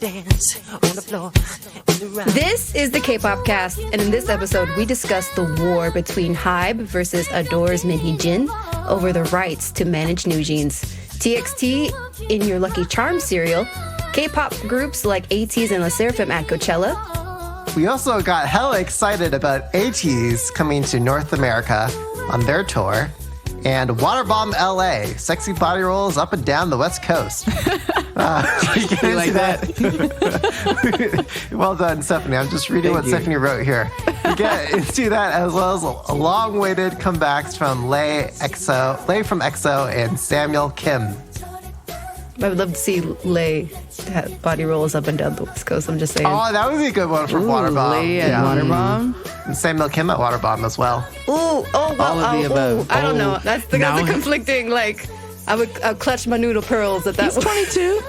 This is the K-pop cast, and in this episode, we discuss the war between Hybe versus Adore's Minhee Jin over the rights to manage Newsjeans, TXT in your Lucky Charms cereal, K-pop groups like Ateez and LE SSERAFIM at Coachella. We also got hella excited about Ateez coming to North America on their tour, and Waterbomb LA, sexy body rolls up and down the West Coast. You like that? Well done, Stephanie. I'm just reading what Stephanie wrote here. We get into that as well as a long-awaited comebacks from Lay from EXO and Samuel Kim. I would love to see Lay have body rolls up and down the West Coast. I'm just saying. Oh, that would be a good one for Waterbomb. Lay at Waterbomb. And Samuel Kim at Waterbomb as well. All of the above. I don't know. That's the conflicting. Like, I would clutch my noodle pearls at that. He's 22.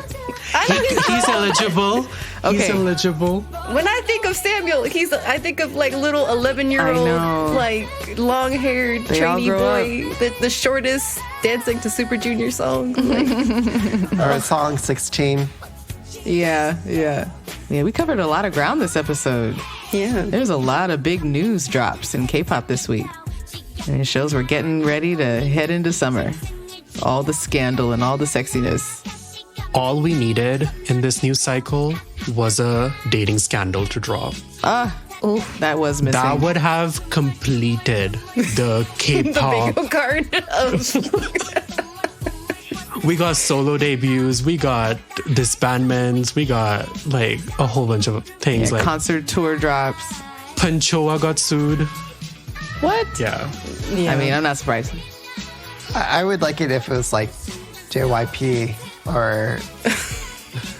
He's eligible. Okay. He's eligible. When I think of Samuel, I think of like little 11-year-old, like long-haired trainee boy, the shortest, dancing to Super Junior songs. Like. Or song 16. Yeah. We covered a lot of ground this episode. Yeah. There's a lot of big news drops in K-pop this week. And it shows we're getting ready to head into summer. All the scandal and all the sexiness. All we needed in this news cycle was a dating scandal to drop. That was missing. That would have completed the K-pop. The bingo card. We got solo debuts, we got disbandments, we got like a whole bunch of things. Like concert tour drops. Panchoa got sued. What? Yeah. I mean, I'm not surprised. I would like it if it was like JYP or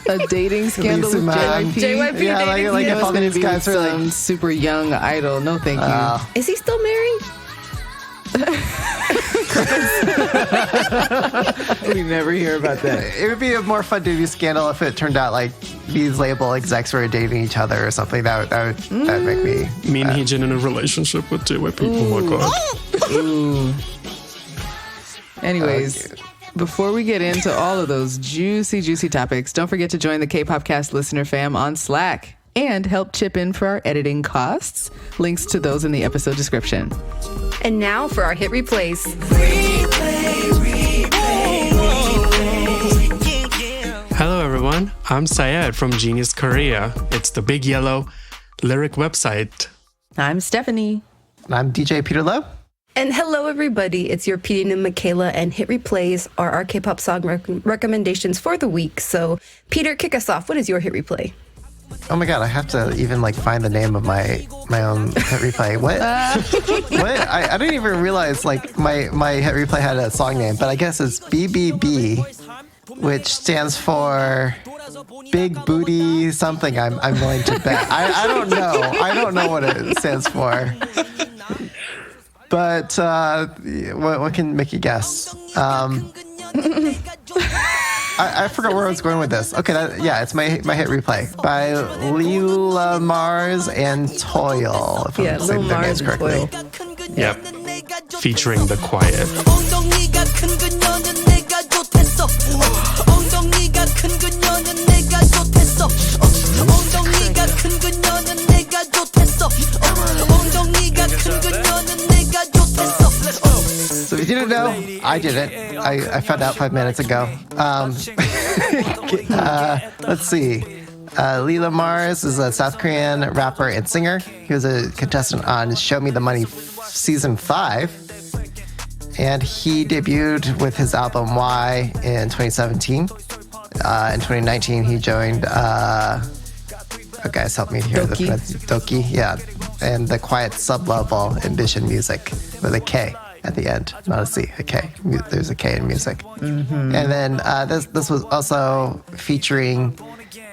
a dating scandal with JYP. Yeah, like if all these guys are some like super young idol. No, thank you. Is he still married? We never hear about that. It would be a more fun dating scandal if it turned out like these label execs were dating each other or something. That would make me. Minhee Jin in a relationship with JYP. Oh my god. Ooh. Anyways, before we get into all of those juicy topics, don't forget to join the K-pop cast listener fam on Slack and help chip in for our editing costs. Links to those in the episode description. And now for our hit replays. Hello everyone, I'm Syed from Genius Korea. It's the big yellow lyric website. I'm Stephanie. I'm DJ Peter Lowe. And hello, everybody. It's your PD and Michaela, and hit replays are our K-pop song recommendations for the week. So, Peter, kick us off. What is your hit replay? Oh my god, I have to even like find the name of my own hit replay. What? What? I didn't even realize like my hit replay had a song name, but I guess it's BBB, which stands for Big Booty something. I'm willing to bet. I don't know. I don't know what it stands for. But what can make you guess? I forgot where I was going with this. Okay, it's my hit replay by Lila Mars and Toil. If I'm saying their names correctly. Yep. Featuring The Quiet. So if you didn't know, I didn't. I found out 5 minutes ago. Let's see. Lila Mars is a South Korean rapper and singer. He was a contestant on Show Me the Money Season 5. And he debuted with his album Y in 2017. In 2019, he joined... guys, help me here. Doki, yeah. And the quiet sub-label Ambition Music with a K at the end, not a C, a K. There's a K in music. Mm-hmm. And then this was also featuring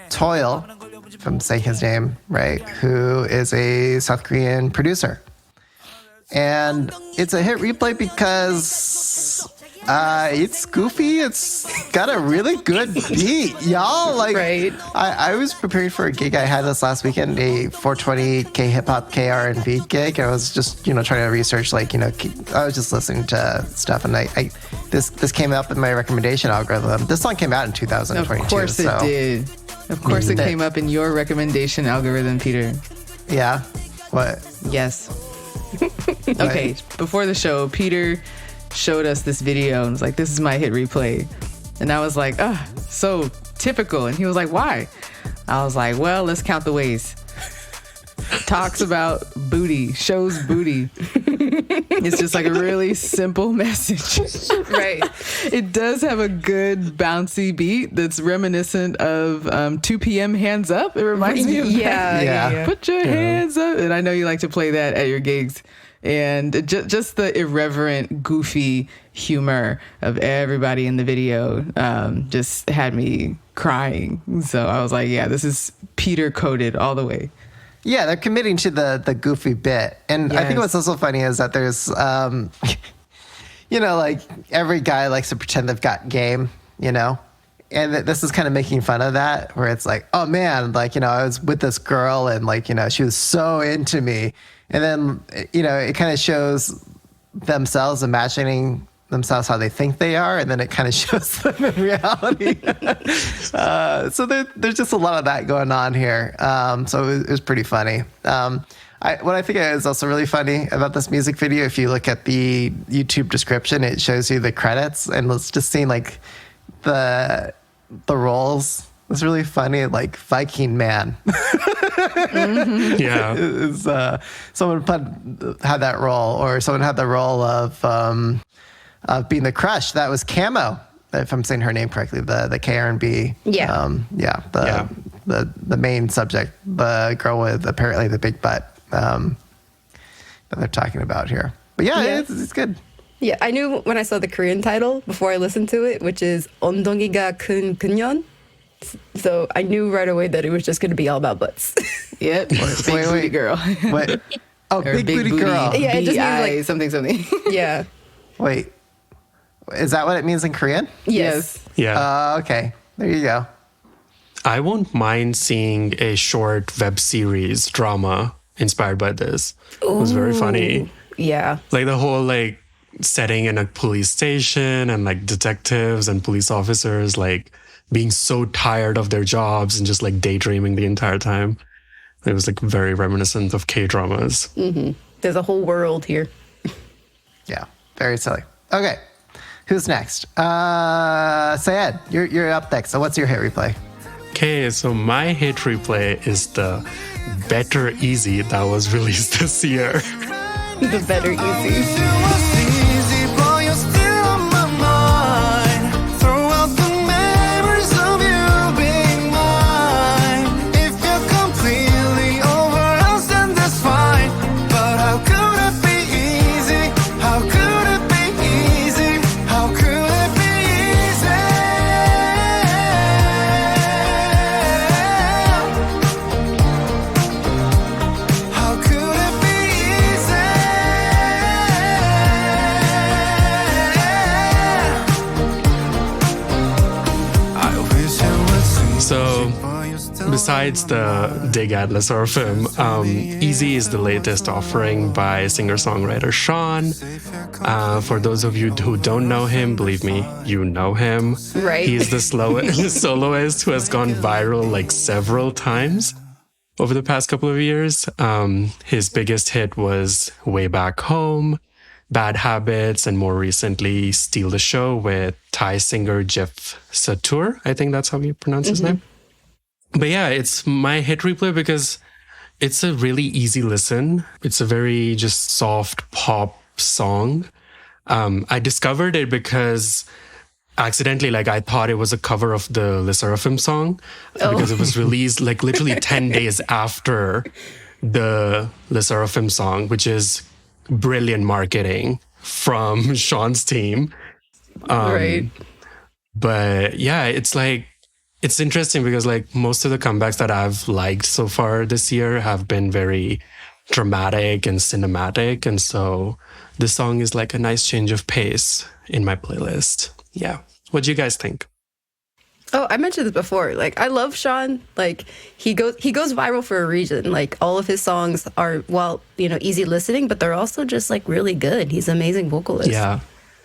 Toil, if I'm saying his name right, who is a South Korean producer. And it's a hit replay because it's goofy. It's got a really good beat, y'all. Like, right. I was preparing for a gig I had this last weekend, a 420 K hip hop, K R&B gig. I was just, trying to research, I was just listening to stuff, and this came up in my recommendation algorithm. This song came out in 2022. Of course it did. Of course, it came up in your recommendation algorithm, Peter. Yeah. What? Yes. Okay, before the show, Peter showed us this video and was like, this is my hit replay. And I was like, so typical. And he was like, why? I was like, well, let's count the ways. Talks about booty, shows booty. It's just like a really simple message. Right. It does have a good bouncy beat that's reminiscent of 2 p.m. Hands Up. It reminds me of that. Yeah. Put your hands up. And I know you like to play that at your gigs. And just the irreverent, goofy humor of everybody in the video just had me crying. So I was like, yeah, this is Peter coded all the way. Yeah, they're committing to the goofy bit. And I think what's also funny is that there's, like every guy likes to pretend they've got game, And this is kind of making fun of that, where it's like, oh man, I was with this girl and she was so into me. And then, it kind of shows themselves imagining themselves how they think they are, and then it kind of shows them in reality. So there's just a lot of that going on here. So it was pretty funny. What I think is also really funny about this music video, if you look at the YouTube description, it shows you the credits, and it's just seeing the roles. It's really funny, like Viking Man. Yeah. Someone had that role, or someone had the role of being the crush. That was Camo, if I'm saying her name correctly, the KRB. Yeah. The main subject, the girl with apparently the big butt that they're talking about here. But yeah. It's good. Yeah, I knew when I saw the Korean title before I listened to it, which is 엉덩이가 큰 그년. So I knew right away that it was just going to be all about butts. Yep. Big booty girl. What? Oh, big booty girl. Yeah, it just means something. Yeah. Wait, is that what it means in Korean? Yes. Yeah. Okay. There you go. I won't mind seeing a short web series drama inspired by this. It was very funny. Yeah. Like the whole setting in a police station and detectives and police officers being so tired of their jobs and just daydreaming the entire time. It was very reminiscent of K-dramas. Mm-hmm. There's a whole world here. Yeah, very silly. Okay, who's next? Syed, you're up next. So what's your hit replay? Okay, so my hit replay is the Better Easy that was released this year. The Better Easy. Besides the dig at Le Seraphim, Easy is the latest offering by singer-songwriter Sean. For those of you who don't know him, believe me, you know him. Right. He's the soloist who has gone viral several times over the past couple of years. His biggest hit was Way Back Home, Bad Habits, and more recently, Steal the Show with Thai singer Jeff Satur. I think that's how you pronounce his name. But yeah, it's my hit replay because it's a really easy listen. It's a very just soft pop song. I discovered it because accidentally, I thought it was a cover of the Le Seraphim song because it was released literally 10 days after the Le Seraphim song, which is brilliant marketing from Sean's team. Right. But yeah, it's interesting because most of the comebacks that I've liked so far this year have been very dramatic and cinematic. And so this song is a nice change of pace in my playlist. Yeah. What do you guys think? Oh, I mentioned this before. I love Sean. He goes viral for a reason. All of his songs are, easy listening, but they're also just really good. He's an amazing vocalist. Yeah.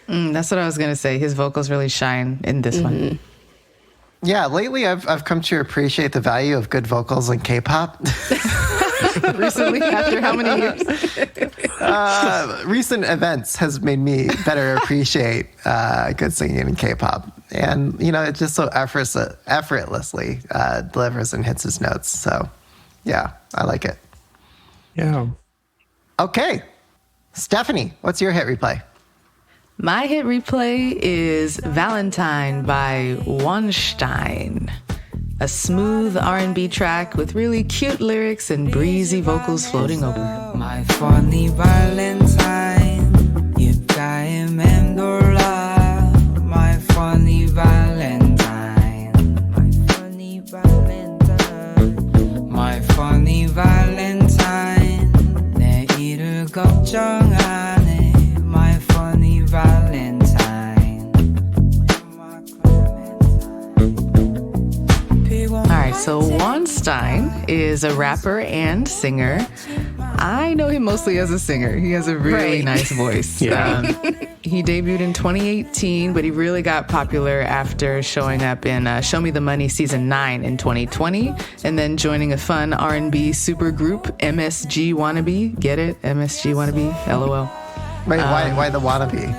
That's what I was going to say. His vocals really shine in this one. Yeah, lately I've come to appreciate the value of good vocals in K-pop. Recently, after how many years? Recent events has made me better appreciate good singing in K-pop. And, it just so effortlessly delivers and hits its notes. So, yeah, I like it. Yeah. Okay. Stephanie, what's your hit replay? My hit replay is Valentine by Weinstein. A smooth R&B track with really cute lyrics and breezy vocals floating over it. My funny Valentine, 입가에 맴돌아. My funny Valentine, my funny Valentine, my funny Valentine. 내일을 걱정하네. My funny Valentine. All right, so Weinstein is a rapper and singer. I know him mostly as a singer. He has a really nice voice. Yeah. He debuted in 2018, but he really got popular after showing up in Show Me the Money Season 9 in 2020, and then joining a fun R&B supergroup, MSG Wannabe. Get it? MSG Wannabe? LOL. Wait, why the wannabe?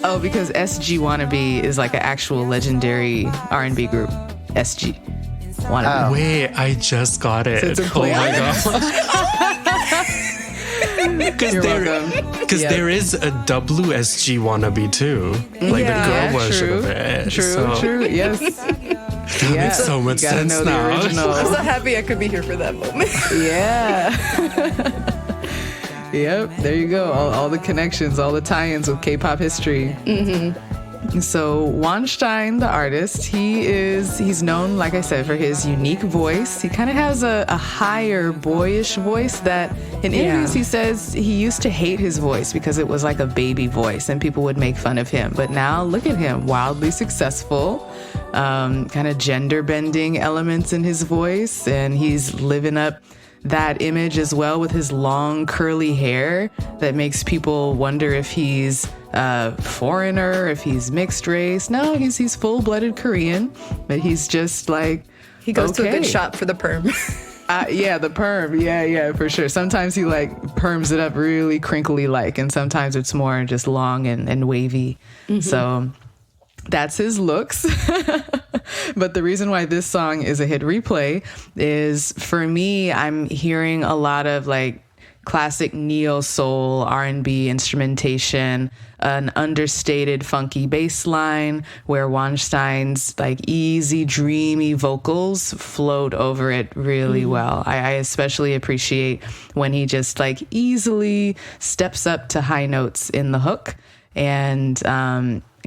Oh, because SG Wannabe is like an actual legendary R&B group. SG Wannabe. Wait, I just got it. So it's a Oh play my on it? god. Because there is a WSG wannabe too. Like the girl version of it. True. Yes. Makes so much sense know now. The original. I'm so happy I could be here for that moment. Yeah. Yep, there you go. All the connections, all the tie-ins with K-pop history. Mm-hmm. So Weinstein, the artist, he's known, like I said, for his unique voice. He kind of has a higher, boyish voice that in interviews he says he used to hate his voice because it was like a baby voice and people would make fun of him. But now look at him, wildly successful, kind of gender-bending elements in his voice, and he's living up that image as well with his long curly hair that makes people wonder if he's a foreigner, if he's mixed race. No, he's full-blooded Korean, but he's just like, He goes to a good shop for the perm. yeah, the perm. Yeah, for sure. Sometimes he like perms it up really crinkly like, and sometimes it's more just long and wavy. Mm-hmm. So that's his looks. But the reason why this song is a hit replay is, for me, I'm hearing a lot of like classic neo soul R&B instrumentation, an understated funky bass line where Weinstein's like easy, dreamy vocals float over it really well. I especially appreciate when he just like easily steps up to high notes in the hook. And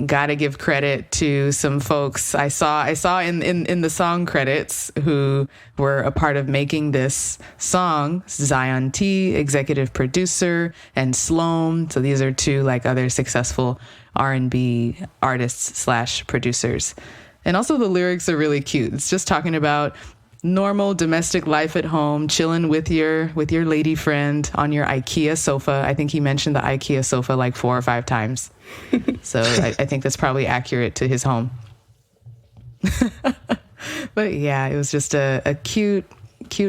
gotta give credit to some folks I saw in the song credits who were a part of making this song. Zion T, executive producer, and Sloan. So these are two like other successful R&B artists / producers. And also the lyrics are really cute. It's just talking about normal domestic life at home, chilling with your lady friend on your IKEA sofa. I think he mentioned the IKEA sofa like 4 or 5 times. So I think that's probably accurate to his home. But yeah, it was just a cute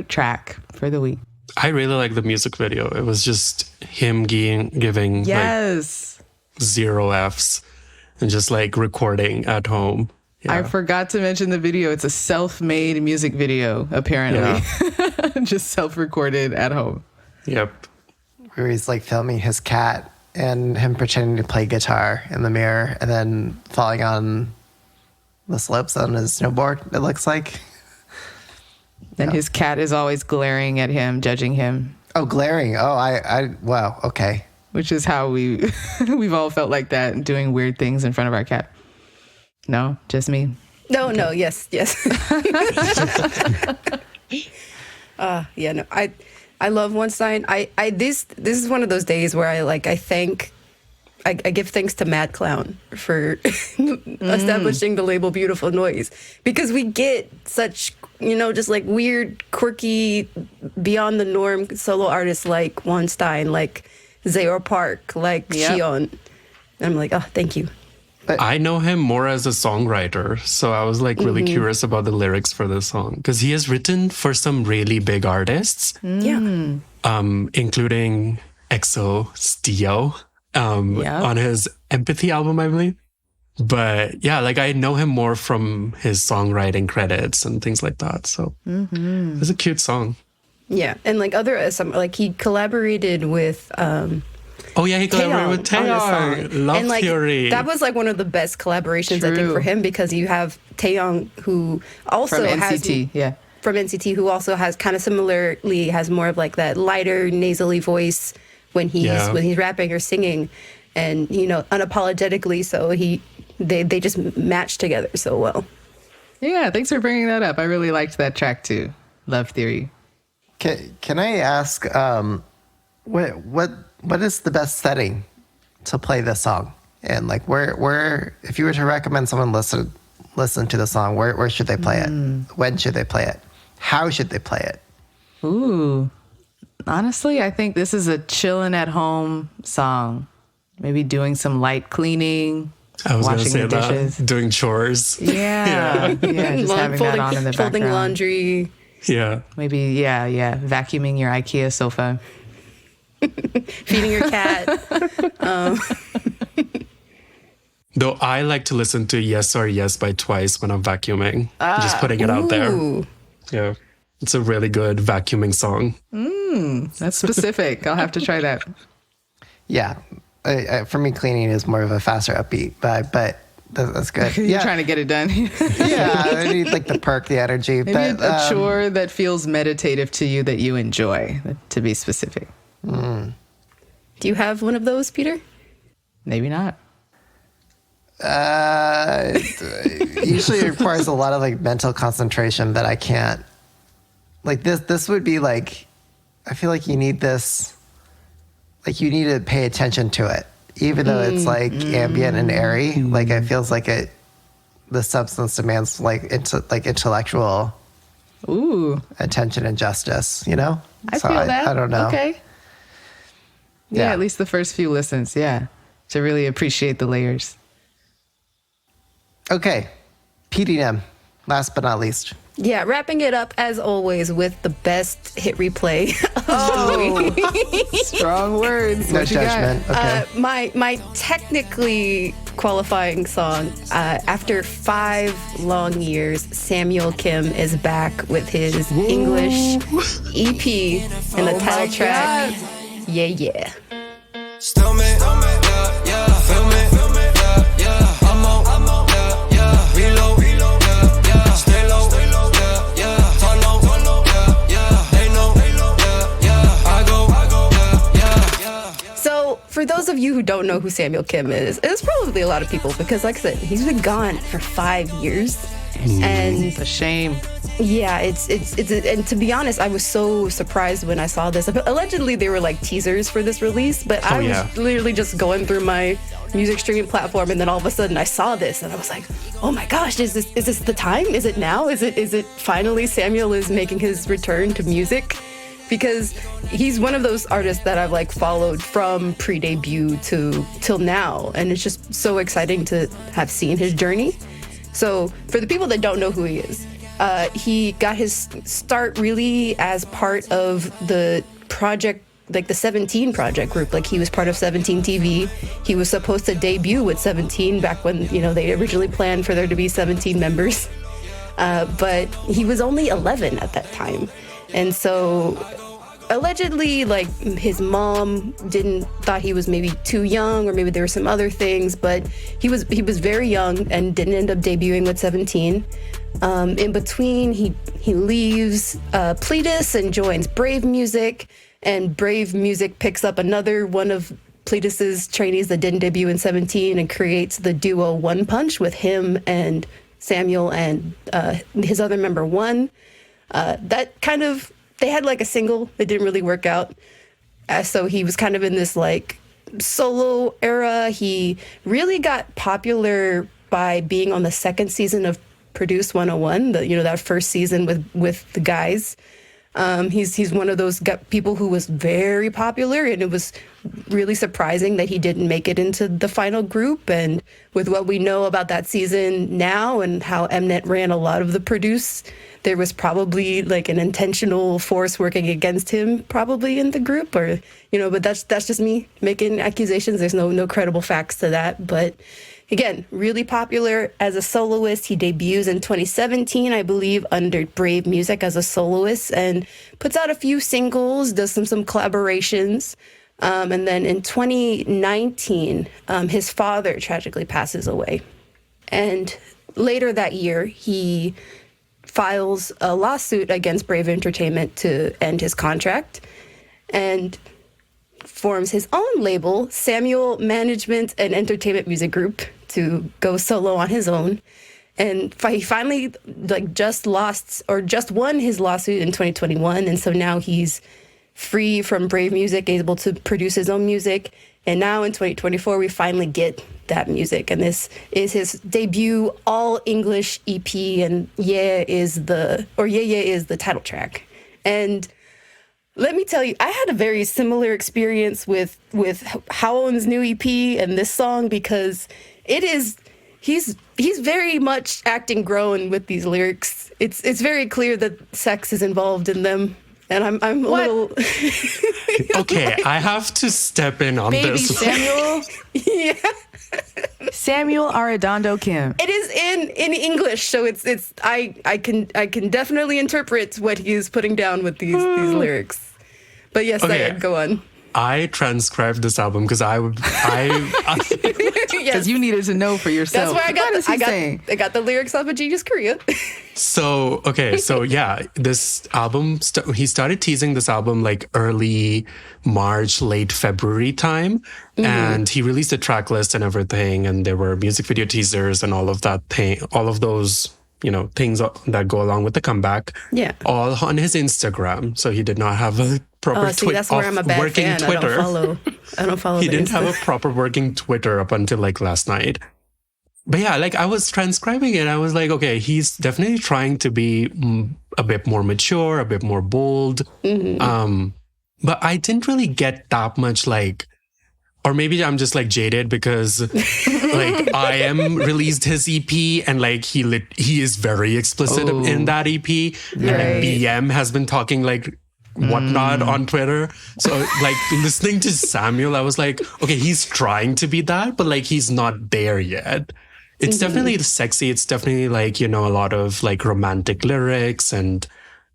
track for the week. I really like the music video. It was just him giving like 0 Fs and just like recording at home. Yeah. I forgot to mention the video. It's a self-made music video, apparently. Yeah. Just self-recorded at home. Yep. Where he's like filming his cat and him pretending to play guitar in the mirror and then falling on the slopes on his snowboard, it looks like. And his cat is always glaring at him, judging him. Oh, glaring. Oh, wow, okay. Which is how we've all felt like that, doing weird things in front of our cat. No, just me. No, yes. No. I love Weinstein. This is one of those days where I give thanks to Mad Clown for establishing the label Beautiful Noise, because we get such, just like weird, quirky, beyond the norm solo artists like Weinstein, like Zayor Park, like Xion. And I'm like, oh, thank you. I know him more as a songwriter. So I was like really curious about the lyrics for this song because he has written for some really big artists. Yeah. Including EXO, Stio, on his Empathy album, I believe. But yeah, like I know him more from his songwriting credits and things like that. So it's a cute song. Yeah. And like like he collaborated with He collaborated with Taeyong. Love and like Theory. that was like one of the best collaborations I think for him because you have Taeyong who also from has NCT, from NCT who also has kind of similarly has more of like that lighter nasally voice when he's rapping or singing, and unapologetically. So they just match together so well. Yeah, thanks for bringing that up. I really liked that track too, Love Theory. Can I ask, what is the best setting to play this song? And like where if you were to recommend someone listen to the song, where should they play it? When should they play it? How should they play it? Ooh, honestly, I think this is a chillin' at home song. Maybe doing some light cleaning. I was going to washing say the dishes. that. Doing chores. Yeah, just having that on in the folding background. laundry. Yeah. Maybe, vacuuming your IKEA sofa. Feeding your cat. Though I like to listen to Yes or Yes by Twice when I'm vacuuming. Just putting it out there. Yeah. It's a really good vacuuming song. That's specific. I'll have to try that. Yeah. For me, cleaning is more of a faster upbeat vibe, but that's good. You're trying to get it done. Yeah, I need like the perk, the energy. Maybe but a chore that feels meditative to you that you enjoy, to be specific. Do you have one of those, Peter? Maybe not. Usually it requires a lot of like mental concentration that I can't. Like this would be like, I feel like you need this, like you need to pay attention to it, even though it's like ambient and airy. Like it feels like the substance demands like intellectual attention and justice. I feel that. I don't know. Okay. Yeah, at least the first few listens. Yeah, to really appreciate the layers. Okay, PDM. Last but not least. Yeah, wrapping it up as always with the best hit replay of the week. Strong words. No What you got? judgment. Okay. My technically qualifying song, after 5 long years, Samuel Kim is back with his English EP and the title track. Yeah, yeah. Still me, yeah, yeah. Feel me, yeah, yeah. I'm on, yeah, yeah. Reload, yeah, yeah. Stay low, yeah, yeah. Follow, yeah, yeah. They know, yeah, yeah. I go, yeah, yeah. So, for those of you who don't know who Samuel Kim is, it's probably a lot of people because, like I said, he's been gone for 5 years. And It's a shame. yeah, it's and to be honest, I was so surprised when I saw this. Allegedly, they were like teasers for this release, but I was literally just going through my music streaming platform, and then all of a sudden I saw this, and I was like, oh my gosh, is this the time? Is it now? Is it finally Samuel is making his return to music? Because he's one of those artists that I've like followed from pre-debut till now, and it's just so exciting to have seen his journey. So for the people that don't know who he is, he got his start really as part of the project, like the 17 project group. Like he was part of 17 TV. He was supposed to debut with 17 back when, they originally planned for there to be 17 members. But he was only 11 at that time. And so allegedly, like his mom thought he was maybe too young, or maybe there were some other things, but he was very young and didn't end up debuting with 17. In between, he leaves Pledis and joins Brave Music, and Brave Music picks up another one of Pledis's trainees that didn't debut in 17 and creates the duo One Punch with him and Samuel and his other member One. They had like a single that didn't really work out. So he was kind of in this like solo era. He really got popular by being on the second season of Produce 101, that first season with the guys. He's one of those people who was very popular, and it was really surprising that he didn't make it into the final group. And with what we know about that season now and how Mnet ran a lot of the produce, there was probably like an intentional force working against him probably in the group, or, but that's just me making accusations. There's no credible facts to that. But again, really popular as a soloist. He debuts in 2017, I believe, under Brave Music as a soloist, and puts out a few singles, does some collaborations. And then in 2019, his father tragically passes away. And later that year, he files a lawsuit against Brave Entertainment to end his contract and forms his own label, Samuel Management and Entertainment Music Group, to go solo on his own. And he finally just won his lawsuit in 2021. And so now he's free from Brave Music, able to produce his own music. And now in 2024, we finally get that music. And this is his debut all English EP, and Yeah is the title track. And let me tell you, I had a very similar experience with Howon's new EP and this song, because he's very much acting grown with these lyrics. It's very clear that sex is involved in them. And I'm a little... Okay, I have to step in on Baby this. Samuel. Yeah. Samuel Arredondo Kim. It is in English, so I can definitely interpret what he is putting down with these lyrics. But yes, Okay. Syed, go on. I transcribed this album because I Yes. Because you needed to know for yourself. That's where What is he saying? I got the lyrics off of Genius Korea. So yeah, this album, he started teasing this album like early March, late February time. And he released a track list and everything. And there were music video teasers and all of those, things that go along with the comeback. Yeah. All on his Instagram. So he did not have a proper That's where I'm a bad working fan. Twitter. I don't follow. He the didn't Insta. have a proper working Twitter up until like last night. But yeah, like I was transcribing it. I was like, okay, he's definitely trying to be a bit more mature, a bit more bold. But I didn't really get that much or maybe I'm just like jaded because like I am released his EP and like he is very explicit in that EP. And like BM has been talking like whatnot on Twitter. So like listening to Samuel, I was like, okay, he's trying to be that, but like he's not there yet. It's definitely sexy. It's definitely like, a lot of like romantic lyrics. And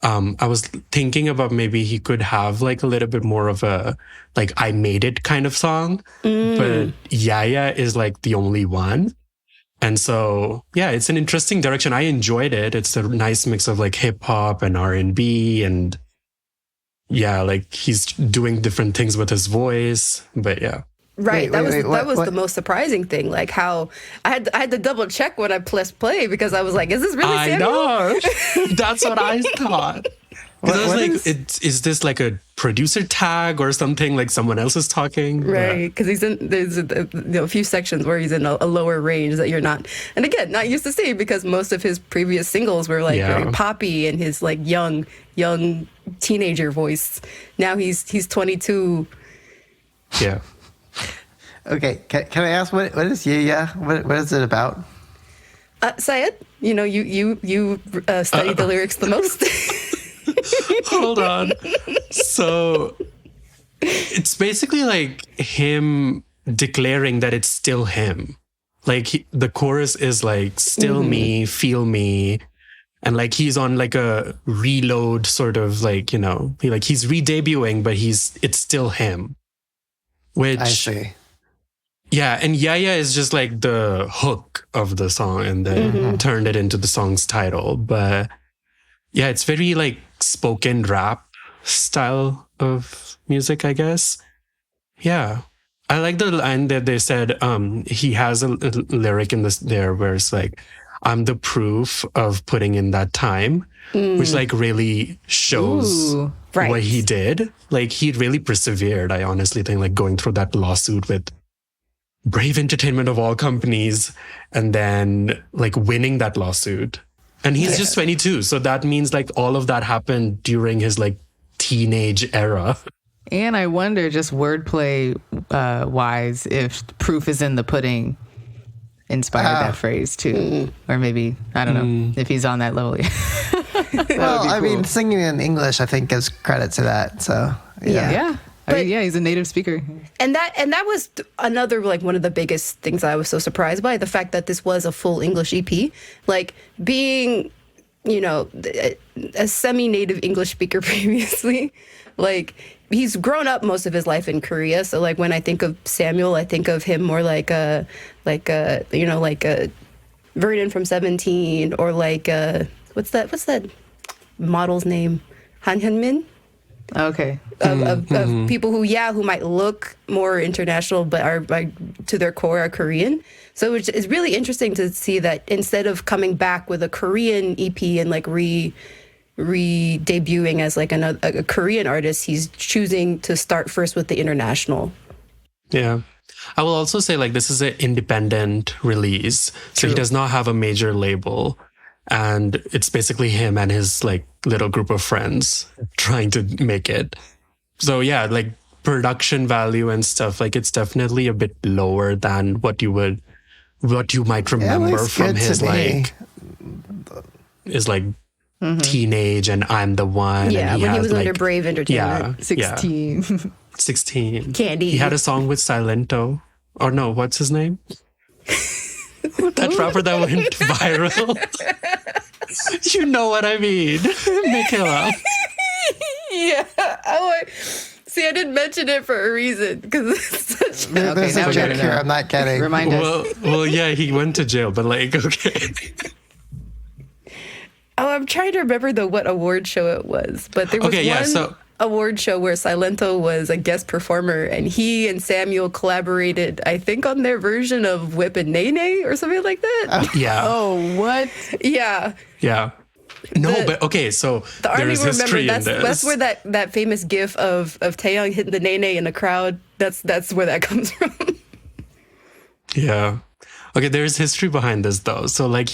I was thinking about maybe he could have like a little bit more of a like I made it kind of song. But Yaya is like the only one. And so, yeah, it's an interesting direction. I enjoyed it. It's a nice mix of like hip hop and R&B, and yeah, like he's doing different things with his voice. But yeah. Right. Wait, That was what? the most surprising thing. Like how I had to double check when I pressed play, because I was like, is this really I Samuel? know. That's what I thought. Because I was like, is this like a producer tag or something, like someone else is talking? Right, because there's a few sections where he's in a lower range that you're not, and again, not used to see, because most of his previous singles were like very poppy and his like young teenager voice. Now he's 22. Yeah. Okay, can I ask what is Yeah? What is it about? Syed, you studied the lyrics the most. Hold on. So it's basically like him declaring that it's still him. Like the chorus is like, still me, feel me. And like he's on like a reload sort of like, he's re-debuting, but it's still him. Which I see. Yeah, and Yaya is just like the hook of the song, and then turned it into the song's title. But yeah, it's very like spoken rap style of music, I guess. Yeah. I like the line that they said, he has a lyric in there where it's like, I'm the proof of putting in that time, which like really shows what he did. Like he really persevered. I honestly think like going through that lawsuit with Brave Entertainment of all companies, and then like winning that lawsuit And he's just 22. So that means like all of that happened during his like teenage era. And I wonder, just wordplay wise, if proof is in the pudding inspired that phrase too. Or maybe, I don't know, if he's on that level. Well, I mean, singing in English, I think, gives credit to that. So, Yeah. He's a native speaker. And that was another, like, one of the biggest things I was so surprised by, the fact that this was a full English EP. Like, being, you know, a semi-native English speaker previously, like, he's grown up most of his life in Korea. So, like, when I think of Samuel, I think of him more like a Vernon from 17, or like what's that model's name? Han Hyun-min? Okay. Of people who might look more international, but are to their core are Korean. So it's really interesting to see that instead of coming back with a Korean EP and like re-debuting as like a Korean artist, he's choosing to start first with the international. Yeah. I will also say, like, this is an independent release. So he does not have a major label. And it's basically him and his like little group of friends trying to make it. So yeah, like production value and stuff, like it's definitely a bit lower than what you might remember from his like teenage and I'm the one. Yeah, and when he was like, under Brave Entertainment. Yeah, 16. 16. Candy. He had a song with Silento. Or no, what's his name? That rapper that went viral. You know what I mean. Michaela. Yeah. See, I didn't mention it for a reason, because it's such There's a joke here. I'm not getting. Remind us. Well, yeah, he went to jail, but like, okay. Oh, I'm trying to remember what award show it was, but there was one award show where Silento was a guest performer, and he and Samuel collaborated, I think, on their version of Whip and Nene or something like that. Yeah. Oh, what? Yeah. Yeah. No, but okay, so The army there is will history remember in this. that's where that famous gif of Taeyong hitting the Nene in the crowd, that's where that comes from. Yeah. Okay, there's history behind this though. So like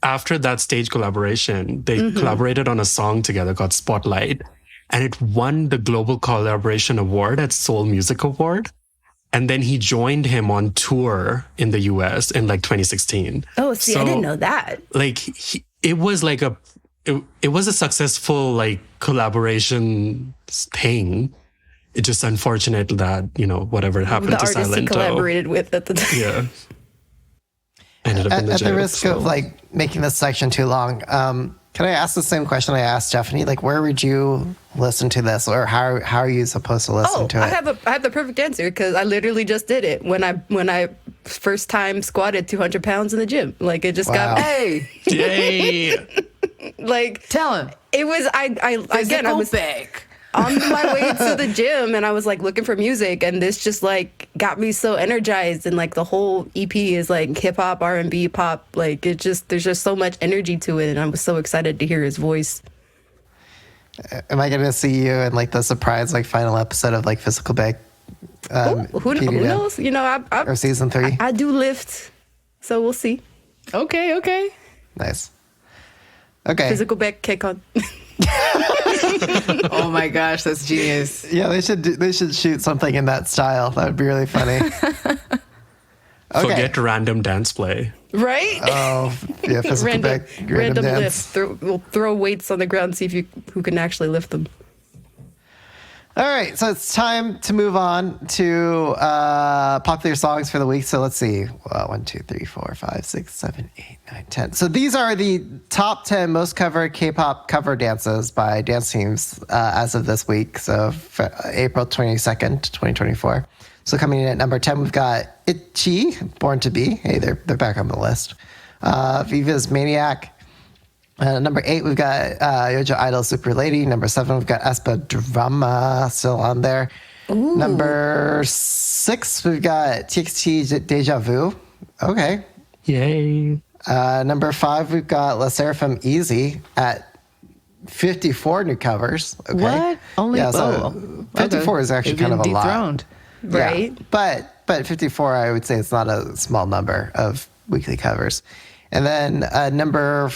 after that stage collaboration, they collaborated on a song together called Spotlight, and it won the Global Collaboration Award at Seoul Music Award. And then he joined him on tour in the US in like 2016. Oh, see, so, I didn't know that. Like it was like it was a successful like collaboration thing. It's just unfortunate that, whatever happened to Silento. The artist he collaborated with at the time. Yeah. Ended up in the jail. At the risk of like making this section too long, can I ask the same question I asked Stephanie? Like, where would you listen to this, or how are you supposed to listen to it? I have the perfect answer, because I literally just did it when I first time squatted 200 pounds in the gym. Like, it just got Yay! Like, tell him it was I was back on my way to the gym, and I was like looking for music, and this just like got me so energized, and like the whole EP is like hip hop, R&B, pop, like there's just so much energy to it, and I was so excited to hear his voice. Am I going to see you in like the surprise like final episode of like Physical Back? Who knows? Or season 3? I do lift, so we'll see. Okay. Nice. Okay. Physical Back kick on. Oh my gosh, that's genius. Yeah, they should shoot something in that style. That would be really funny. Okay. Forget random dance play. Right? Oh, yeah, Physical Back, random dance. Lift. We'll throw weights on the ground, see who can actually lift them. All right, so it's time to move on to popular songs for the week. So let's see. 1, 2, 3, 4, 5, 6, 7, 8, 9, 10. So these are the top 10 most covered K-pop cover dances by dance teams as of this week. So for April 22nd, 2024. So coming in at number 10, we've got Itchy, Born to Be. Hey, they're back on the list. Viva's Maniac. Number 8, we've got Yojo Idol Super Lady. Number 7, we've got Aespa Drama still on there. Ooh. Number 6, we've got TXT Deja Vu. Okay. Yay. Number 5, we've got La Seraphim Easy at 54 new covers. Okay. What? Only 54 is actually kind of a lot. Right. Yeah. But 54, I would say it's not a small number of weekly covers. And then number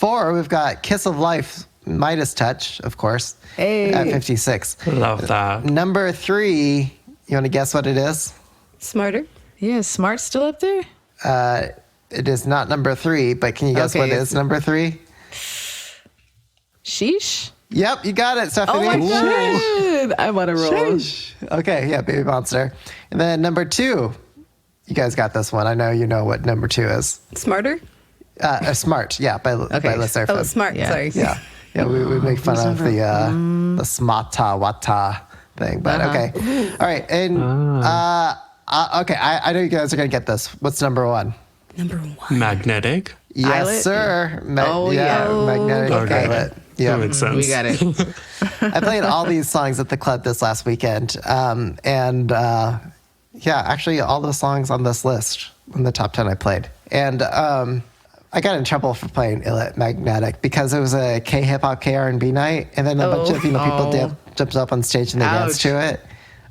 4, we've got Kiss of Life, Midas Touch, of course, at 56. Love that. Number 3, you want to guess what it is? Smarter. Yeah, Smart's still up there? It is not number 3, but can you guess what is number 3? Sheesh? Yep, you got it, Stephanie. Oh my God. I'm on a roll. Sheesh. Okay, yeah, Baby Monster. And then number 2, you guys got this one. I know you know what number 2 is. Smarter? Smart, yeah, by Let's Air Oh, smart. Yeah. Sorry. Yeah, we make fun of the smata wata thing, but okay. All right, and okay, I know you guys are gonna get this. What's number 1? Number 1. Magnetic. Yes, Islet? sir. Yeah. Magnetic. Okay. Islet. That Yeah, makes sense. We got it. I played all these songs at the club this last weekend, and actually all the songs on this list in the top 10 I played, and I got in trouble for playing Illit Magnetic because it was a K-hip hop, K-R&B night, and then a bunch of people jumped up on stage and they danced to it.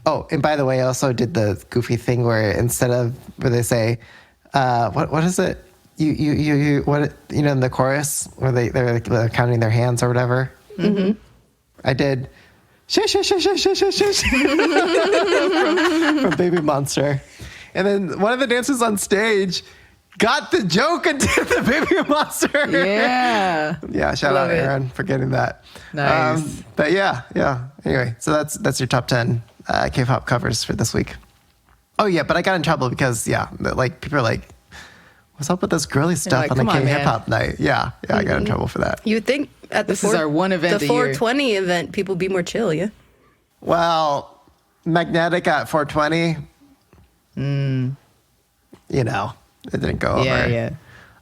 Oh, and by the way, I also did the goofy thing where instead of where they say, what is it? You what in the chorus where they're counting their hands or whatever. Mm-hmm. I did shush shush shush shush shush shush from Baby Monster, and then one of the dancers on stage got the joke and did the Baby Monster. Yeah. Yeah, shout out Aaron for getting that. Nice. But yeah. Anyway, so that's your top 10 K-pop covers for this week. Oh yeah, but I got in trouble because like people are like, what's up with this girly stuff like, on the "Come on, K-hip hop night? Yeah, I got in trouble for that. You would think at the This is our one event the a year. 420 event, people be more chill, yeah? Well, Magnetic at 420, it didn't go over. Yeah.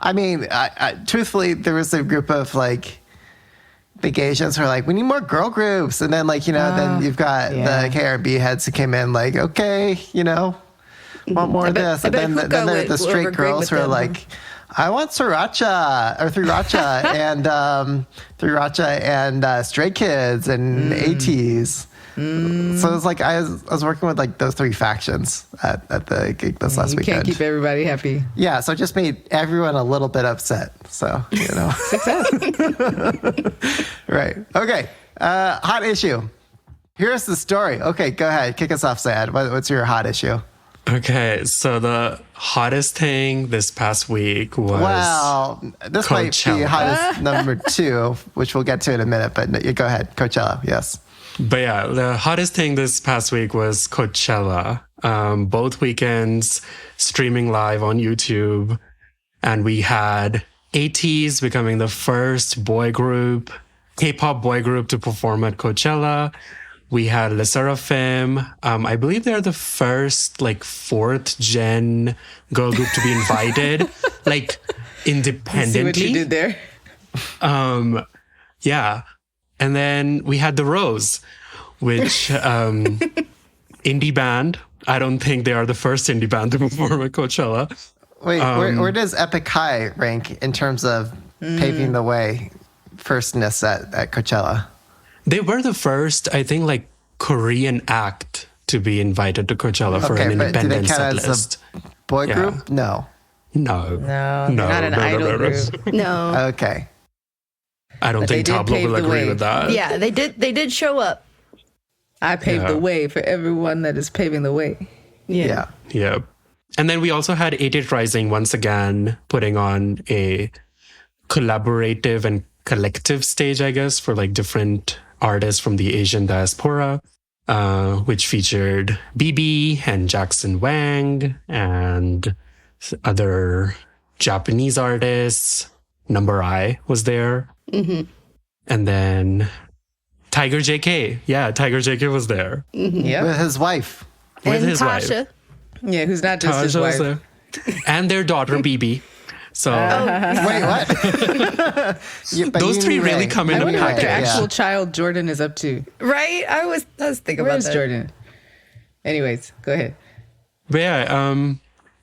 I mean, I truthfully, there was a group of like big Asians who are like, we need more girl groups. And then then you've got the KRB heads who came in like, okay, want more of this. And then there are the straight girls who are like, I want Sriracha and Stray Kids and Ateez. So it's like I was working with like those 3 factions at the gig this last weekend. You can't keep everybody happy. Yeah, so it just made everyone a little bit upset. So, Success. Right. Okay. Hot issue. Here's the story. Okay, go ahead. Kick us off, Sad. What's your hot issue? Okay, so the hottest thing this past week was this might be Coachella. hottest number 2, which we'll get to in a minute, but go ahead. Coachella, yes. But yeah, the hottest thing this past week was Coachella. Both weekends streaming live on YouTube. And we had Ateez becoming the first K-pop boy group to perform at Coachella. We had Le Sserafim. I believe they're the first 4th gen girl group to be invited, independently. See what you did there? Yeah. And then we had The Rose, which indie band. I don't think they are the first indie band to perform at Coachella. Wait, where does Epic High rank in terms of paving the way firstness at Coachella? They were the first, I think, Korean act to be invited to Coachella for an independent set list. As a boy group? No. No, not an idol group. No. Okay. I don't think Tablo will agree with that. Yeah, they did show up. I paved the way for everyone that is paving the way. Yeah. Yeah. And then we also had 88 Rising once again putting on a collaborative and collective stage, I guess, for different artists from the Asian diaspora, which featured BB and Jackson Wang and other Japanese artists. Number I was there. Mm-hmm. And then Tiger JK. Yeah, Tiger JK was there. Mm-hmm. Yeah. With his wife. With his Tasha. wife. Yeah, who's not just his Tasha was wife. there. And their daughter, BB. So Wait, what? those 3 really come in I a wonder what their package. actual child Jordan is up to. Right? I was thinking Where about is that. Jordan? Anyways, go ahead. But yeah,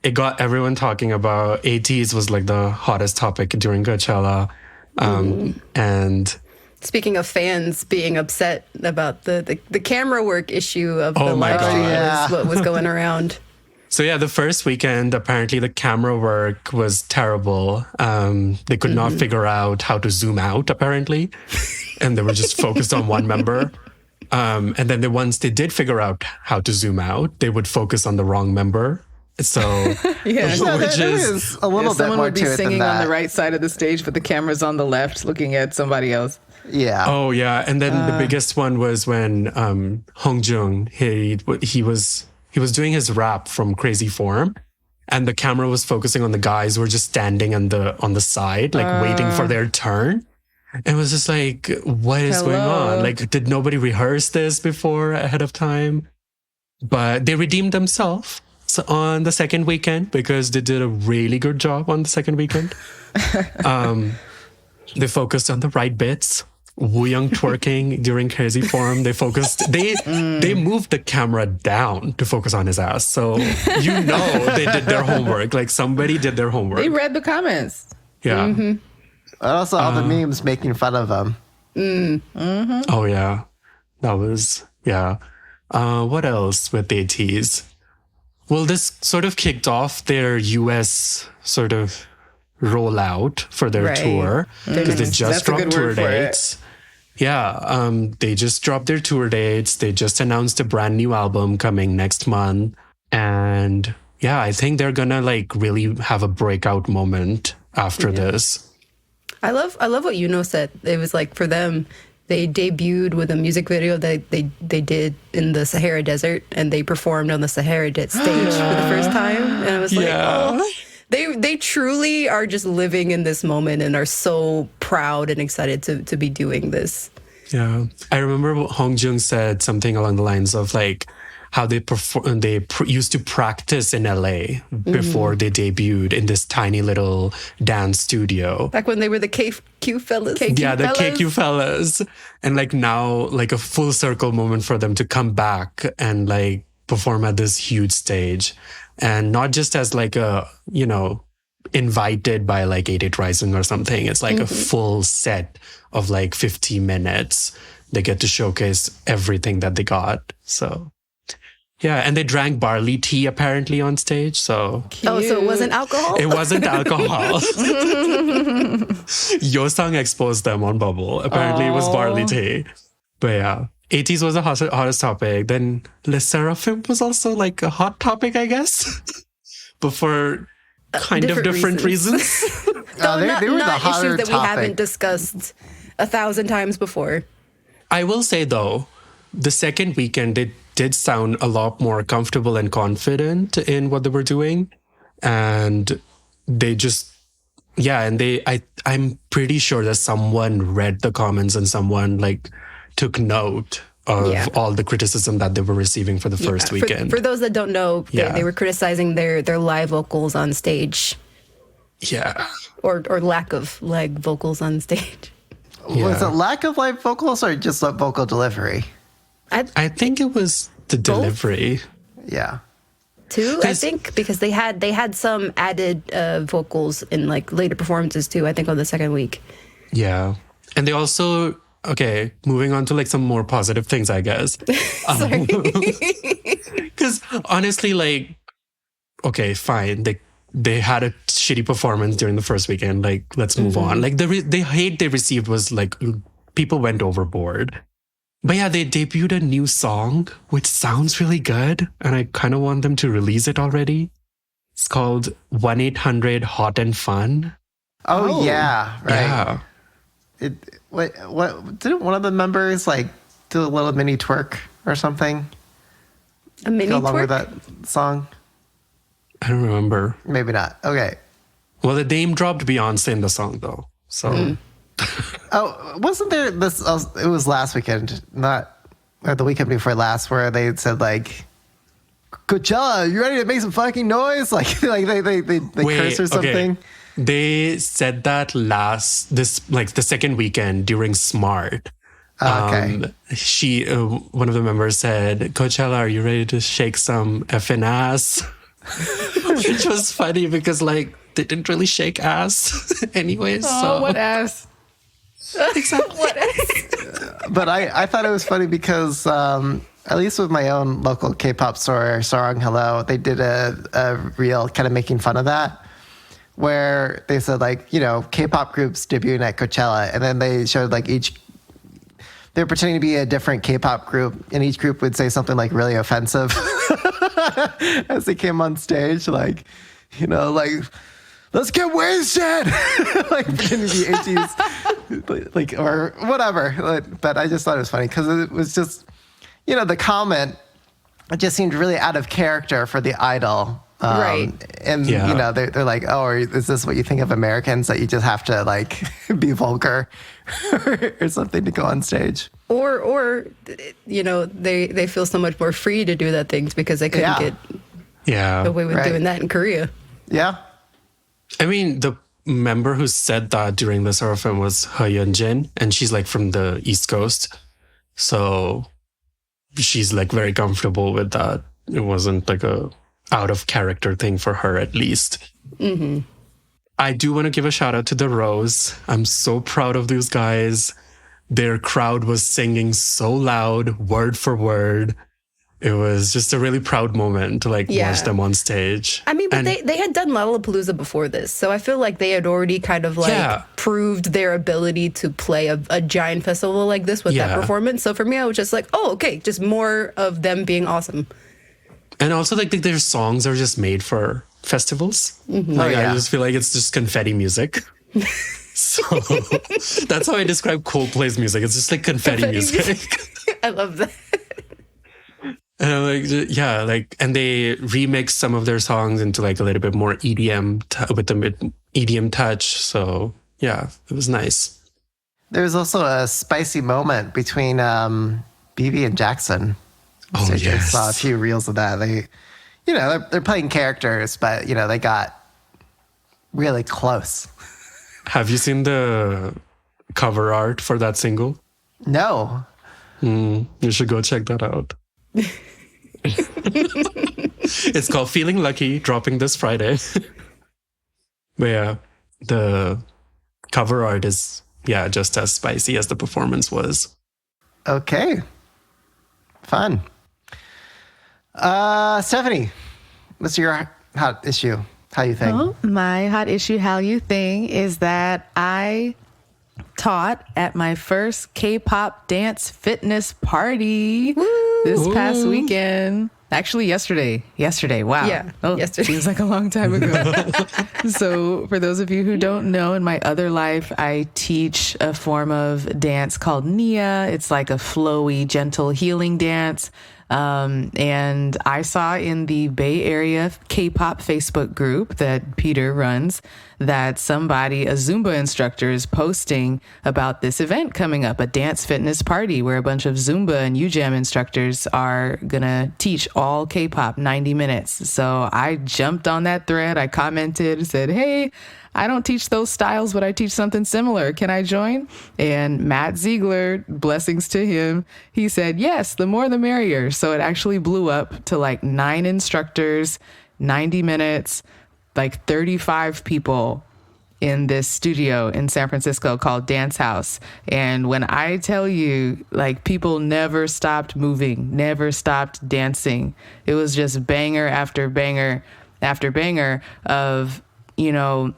it got everyone talking about Ateez was the hottest topic during Coachella. And Speaking of fans being upset about the camera work issue of the Oh my live stream God. was what was going around. So yeah, the first weekend, apparently the camera work was terrible. They could not figure out how to zoom out, apparently. And they were just focused on one member. And then once they did figure out how to zoom out, they would focus on the wrong member. So, Yeah. Which is a little bit someone more would be to it than singing on that. the right side of the stage, but the camera's on the left looking at somebody else. Yeah. oh yeah. And then the biggest one was when Hongjung, he was doing his rap from Crazy Form. And the camera was focusing on the guys who were just standing on the side, like waiting for their turn. And it was just like, what is going on? Like, did nobody rehearse this before ahead of time? But they redeemed themselves on the second weekend because they did a really good job on the second weekend. They focused on the right bits. Woo Young twerking during Crazy Form. They focused. They moved the camera down to focus on his ass. So they did their homework. Like somebody did their homework. They read the comments. Yeah. And also all the memes making fun of him. Oh yeah, that was what else with the Ateez? Well, this sort of kicked off their US sort of rollout for their tour because they just dropped tour dates. Yeah, they just dropped their tour dates. They just announced a brand new album coming next month. And yeah, I think they're gonna like really have a breakout moment after this. I love what Yuno said. It was like for them, they debuted with a music video that they did in the Sahara Desert, and they performed on the Sahara stage for the first time. And I was like, oh, they truly are just living in this moment and are so proud and excited to be doing this. Yeah, I remember Hongjung said something along the lines of like how they used to practice in LA before they debuted in this tiny little dance studio. Back when they were the KQ fellas. The KQ fellas. And like now, like a full circle moment for them to come back and like perform at this huge stage. And not just as like a, invited by like 88 Rising or something. It's like a full set of like 50 minutes. They get to showcase everything that they got. So... yeah, and they drank barley tea apparently on stage. So so it wasn't alcohol? It wasn't alcohol. Yosang exposed them on Bubble. Apparently it was barley tea. But yeah, Ateez was the hottest topic. Then Le Seraphim was also like a hot topic, I guess. But for kind of different reasons. They were the not hotter issues that we topic. haven't discussed 1,000 times before. I will say though, the second weekend they did sound a lot more comfortable and confident in what they were doing. And they just, I'm pretty sure that someone read the comments and someone like took note of all the criticism that they were receiving for the first weekend. For those that don't know, they were criticizing their live vocals on stage. Yeah. Or lack of live vocals on stage. Was it lack of live vocals or just vocal delivery? I think it was the delivery. Yeah. Too, I think, because they had some added vocals in like later performances too, I think on the second week. Yeah. And they also, moving on to like some more positive things, I guess. Sorry. Because honestly, like, fine. They had a shitty performance during the first weekend. Like, let's move on. Like the hate they received was like, people went overboard. But yeah, they debuted a new song, which sounds really good. And I kind of want them to release it already. It's called 1-800-HOT and Fun. Oh, yeah. Right. Yeah. What didn't one of the members like do a little mini twerk or something? A mini Go along twerk? with that song? I don't remember. Maybe not. Okay. Well, the name dropped Beyonce in the song, though. So... Oh, wasn't there this? It was last weekend, or the weekend before last, where they said like, "Coachella, you ready to make some fucking noise?" Like they curse or something. Okay. They said that the second weekend during Smart. Okay. One of the members said, "Coachella, are you ready to shake some effing ass?" Which was funny because like they didn't really shake ass, anyways. Oh, what ass? Exactly. What? But I thought it was funny because at least with my own local K-pop store, Sarang Hello, they did a reel kind of making fun of that, where they said, like, you know, K-pop groups debuting at Coachella, and then they showed like they're pretending to be a different K-pop group, and each group would say something like really offensive as they came on stage, like, you know, like, let's get wasted, like pretending to be Ateez, like, or whatever. But I just thought it was funny because it was just, you know, the comment, it just seemed really out of character for the idol. Right. And, you know, they're like, oh, is this what you think of Americans, that you just have to, like, be vulgar or something to go on stage? Or you know, they feel so much more free to do that things because they couldn't get away with doing that in Korea. Yeah. I mean, the member who said that during the Seraphim was Hyun, and she's like from the East Coast. So she's like very comfortable with that. It wasn't like a out of character thing for her, at least. Mm-hmm. I do want to give a shout out to the Rose. I'm so proud of these guys. Their crowd was singing so loud, word for word. It was just a really proud moment to like watch them on stage. I mean, but they had done Lollapalooza before this, so I feel like they had already kind of like proved their ability to play a giant festival like this with that performance. So for me, I was just like, oh, okay, just more of them being awesome. And also, like, their songs are just made for festivals. Mm-hmm. Like, I just feel like it's just confetti music. So that's how I describe Coldplay's music. It's just like confetti music. I love that. And I'm like, and they remix some of their songs into like a little bit more EDM with the EDM touch. So yeah, it was nice. There was also a spicy moment between BB and Jackson. Oh, so yes. I saw a few reels of that. They, you know, they're playing characters, but, you know, they got really close. Have you seen the cover art for that single? No. You should go check that out. It's called Feeling Lucky, dropping this Friday. But yeah, the cover art is, just as spicy as the performance was. Okay. Fun. Stephanie, what's your hot issue? How you think? Well, my hot issue, how you think, is that I taught at my first K-pop dance fitness party this past weekend. Actually, yesterday. Wow. Yeah, yesterday. Seems like a long time ago. So for those of you who don't know, in my other life, I teach a form of dance called Nia. It's like a flowy, gentle healing dance. And I saw in the Bay Area K-pop Facebook group that Peter runs that a Zumba instructor is posting about this event coming up, a dance fitness party where a bunch of Zumba and UJam instructors are gonna teach all K-pop 90 minutes. So I jumped on that thread. I commented, said, hey, I don't teach those styles, but I teach something similar. Can I join? And Matt Ziegler, blessings to him, he said, yes, the more the merrier. So it actually blew up to like 9 instructors, 90 minutes, like 35 people in this studio in San Francisco called Dance House. And when I tell you, like, people never stopped moving, never stopped dancing. It was just banger after banger after banger of, you know,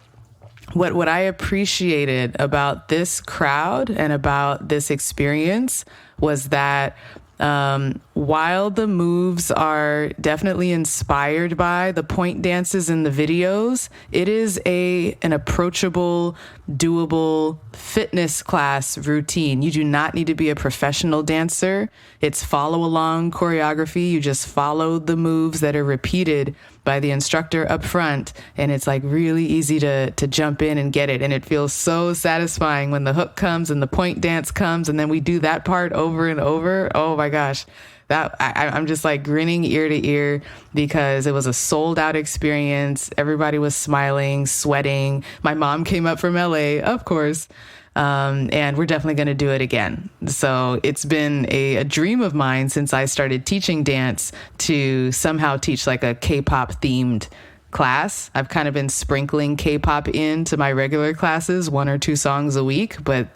what I appreciated about this crowd and about this experience was that while the moves are definitely inspired by the point dances in the videos, it is an approachable, doable fitness class routine. You do not need to be a professional dancer. It's follow along choreography. You just follow the moves that are repeated by the instructor up front, and it's like really easy to jump in and get it. And it feels so satisfying when the hook comes and the point dance comes, and then we do that part over and over. Oh my gosh. I'm just like grinning ear to ear because it was a sold out experience. Everybody was smiling, sweating. My mom came up from LA, of course. And we're definitely going to do it again. So it's been a dream of mine since I started teaching dance to somehow teach like a K-pop themed class. I've kind of been sprinkling K-pop into my regular classes, 1 or 2 songs a week, but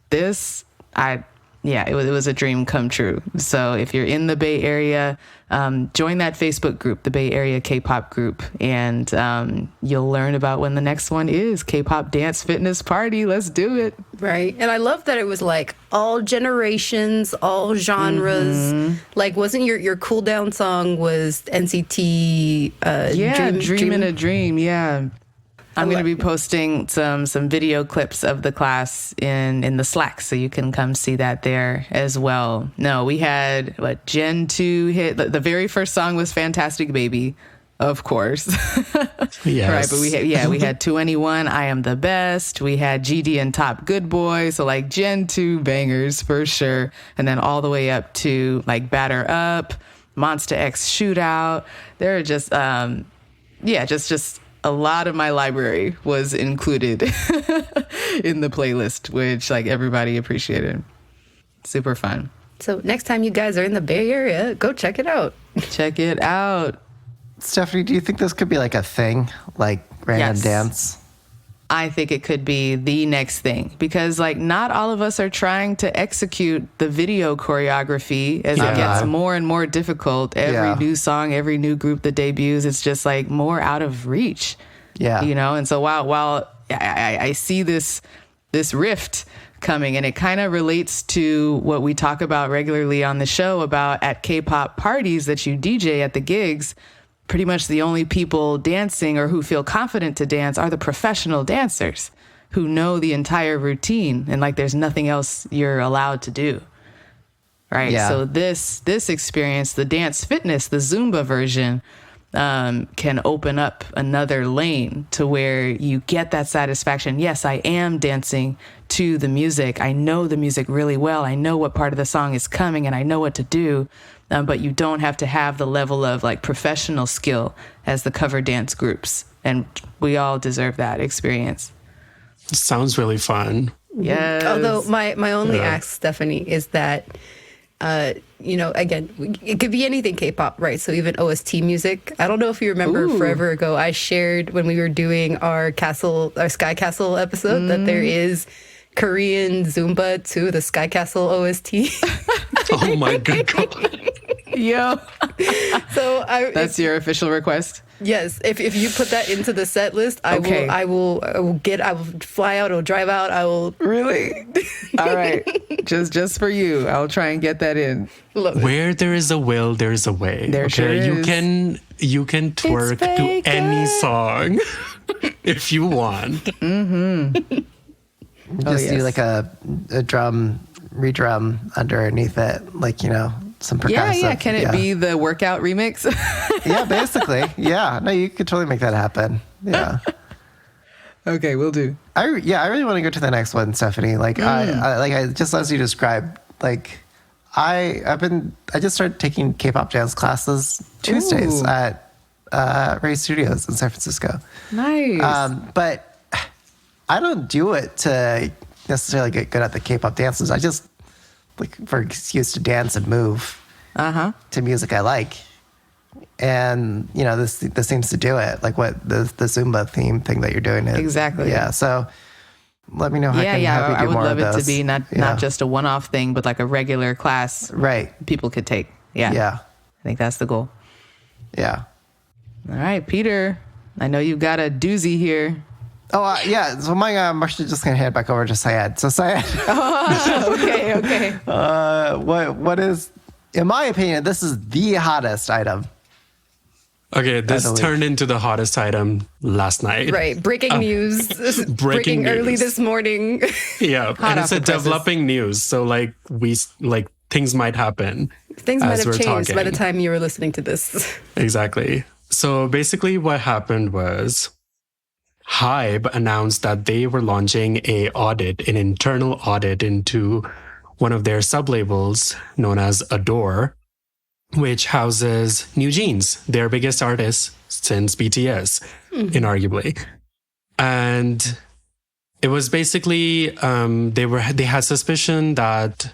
this, Yeah, it was a dream come true. So if you're in the Bay Area, join that Facebook group, the Bay Area K-pop group, and you'll learn about when the next one is. K-pop Dance Fitness Party. Let's do it. Right. And I love that it was like all generations, all genres. Like, wasn't your cool down song was NCT Dream in a Dream. Yeah. I'm going to be posting some video clips of the class in the Slack, so you can come see that there as well. No, we had Gen 2 hit. The very first song was Fantastic Baby, of course. Yes. Right, but we had 2NE1, I Am the Best. We had GD and Top Good Boy, so like Gen 2 bangers for sure. And then all the way up to like Batter Up, Monsta X Shootout. There are just just a lot of my library was included in the playlist, which like everybody appreciated. Super fun. So next time you guys are in the Bay Area, go check it out. Check it out. Stephanie, do you think this could be like a thing, like random dance? I think it could be the next thing, because like not all of us are trying to execute the video choreography as it gets more and more difficult. Every new song, every new group that debuts, it's just like more out of reach. Yeah. You know, and so while I see this rift coming, and it kind of relates to what we talk about regularly on the show about at K-pop parties that you DJ at the gigs. Pretty much the only people dancing or who feel confident to dance are the professional dancers who know the entire routine, and like there's nothing else you're allowed to do. Right. Yeah. So this experience, the dance fitness, the Zumba version, can open up another lane to where you get that satisfaction. Yes, I am dancing to the music. I know the music really well. I know what part of the song is coming and I know what to do. But you don't have to have the level of like professional skill as the cover dance groups. And we all deserve that experience. Sounds really fun. Yes. Although my only ask, Stephanie, is that, again, it could be anything K-pop, right? So even OST music. I don't know if you remember forever ago, I shared when we were doing our Sky Castle episode that there is Korean Zumba to the Sky Castle OST. Oh my God. Yo. So that's your official request? Yes. If you put that into the set list, I will fly out, I'll drive out, I will. Really? All right. Just for you. I'll try and get that in. Where there is a will, there is a way. There sure is. You can twerk to any song if you want. Mm-hmm. Just do like a redrum underneath it, like, some percussive. Yeah. Can it be the workout remix? Yeah, basically. Yeah. No, you could totally make that happen. Yeah. Okay, we'll do. I really want to go to the next one, Stephanie. Like, I just as you described, like, I just started taking K-pop dance classes Tuesdays at Ray Studios in San Francisco. Nice. But I don't do it to necessarily get good at the K-pop dances. I just like for excuse to dance and move to music I like. And, this seems to do it. Like what the Zumba theme thing that you're doing. Exactly. Yeah. So let me know how I can help you do more of those. I would love it to be not just a one-off thing, but like a regular class people could take. Yeah. Yeah. I think that's the goal. Yeah. All right, Peter, I know you've got a doozy here. Oh, yeah. So I'm actually just going to hand it back over to Syed. So Syed. Okay. What is, in my opinion, this is the hottest item. Okay, this turned into the hottest item last night. Right. Breaking news. Breaking early this morning. Yeah. And it's a developing news. So things might happen. Things might have changed by the time you were listening to this. Exactly. So basically what happened was Hybe announced that they were launching an internal audit into one of their sub-labels known as Adore, which houses Newsjeans, their biggest artist since BTS, inarguably. And it was basically, they had suspicion that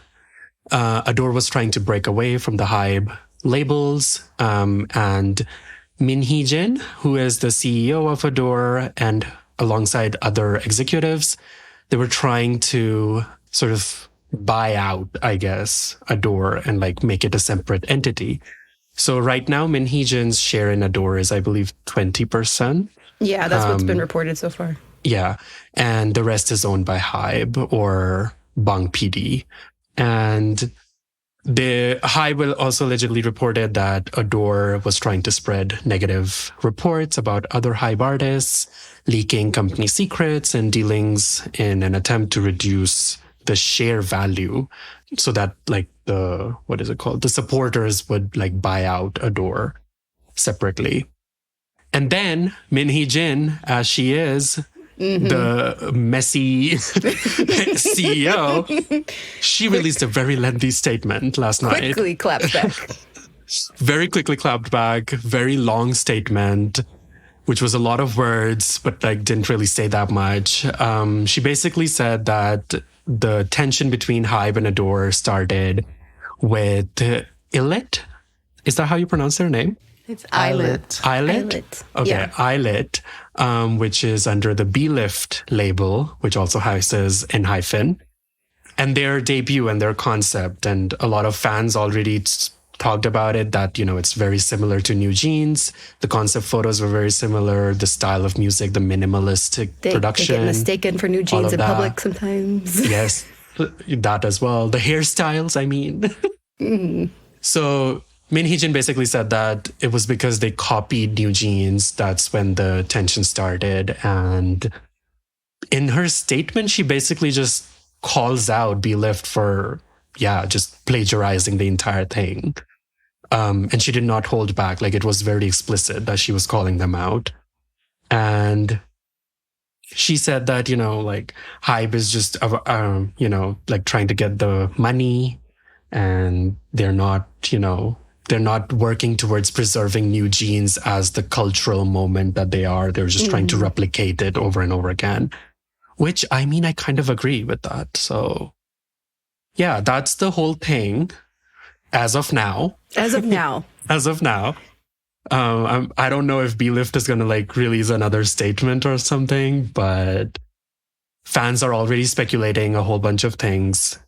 Adore was trying to break away from the Hybe labels, and Min Hee-jin, who is the CEO of Adore, and alongside other executives, they were trying to sort of buy out, I guess, Adore and like make it a separate entity. So right now, Minheejin's share in Adore is, I believe, 20%. Yeah, that's what's been reported so far. Yeah. And the rest is owned by Hybe or Bang PD. And the Hybe also allegedly reported that Adore was trying to spread negative reports about other Hybe artists, leaking company secrets and dealings in an attempt to reduce the share value so that like the supporters would like buy out Adore separately. And then Minheejin, as she is, the messy CEO, she released a very lengthy statement last night. Quickly clapped back. Very quickly clapped back, very long statement, which was a lot of words, but like didn't really say that much. She basically said that the tension between Hybe and Adore started with Illit. Is that how you pronounce their name? It's Illit. Illit? Okay, Yeah. Illit, which is under the B-Lift label, which also houses Enhypen. And their debut and their concept, and a lot of fans already talked about it, that, you know, it's very similar to Newsjeans. The concept photos were very similar, the style of music, the minimalistic production. They get mistaken for Newsjeans in that. public sometimes. Yes, that as well. The hairstyles, I mean. So Minheejin basically said that it was because they copied Newsjeans. That's when the tension started. And in her statement, she basically just calls out B-Lift for, just plagiarizing the entire thing. And she did not hold back. Like, it was very explicit that she was calling them out. And she said that, you know, like, Hybe is just, you know, like trying to get the money, and they're not, you know, they're not working towards preserving Newsjeans as the cultural moment that they are. They're just trying to replicate it over and over again, which, I mean, I kind of agree with that. So yeah, that's the whole thing as of now. As of now. As of now. I don't know if B-Lift is going to like release another statement or something, but fans are already speculating a whole bunch of things.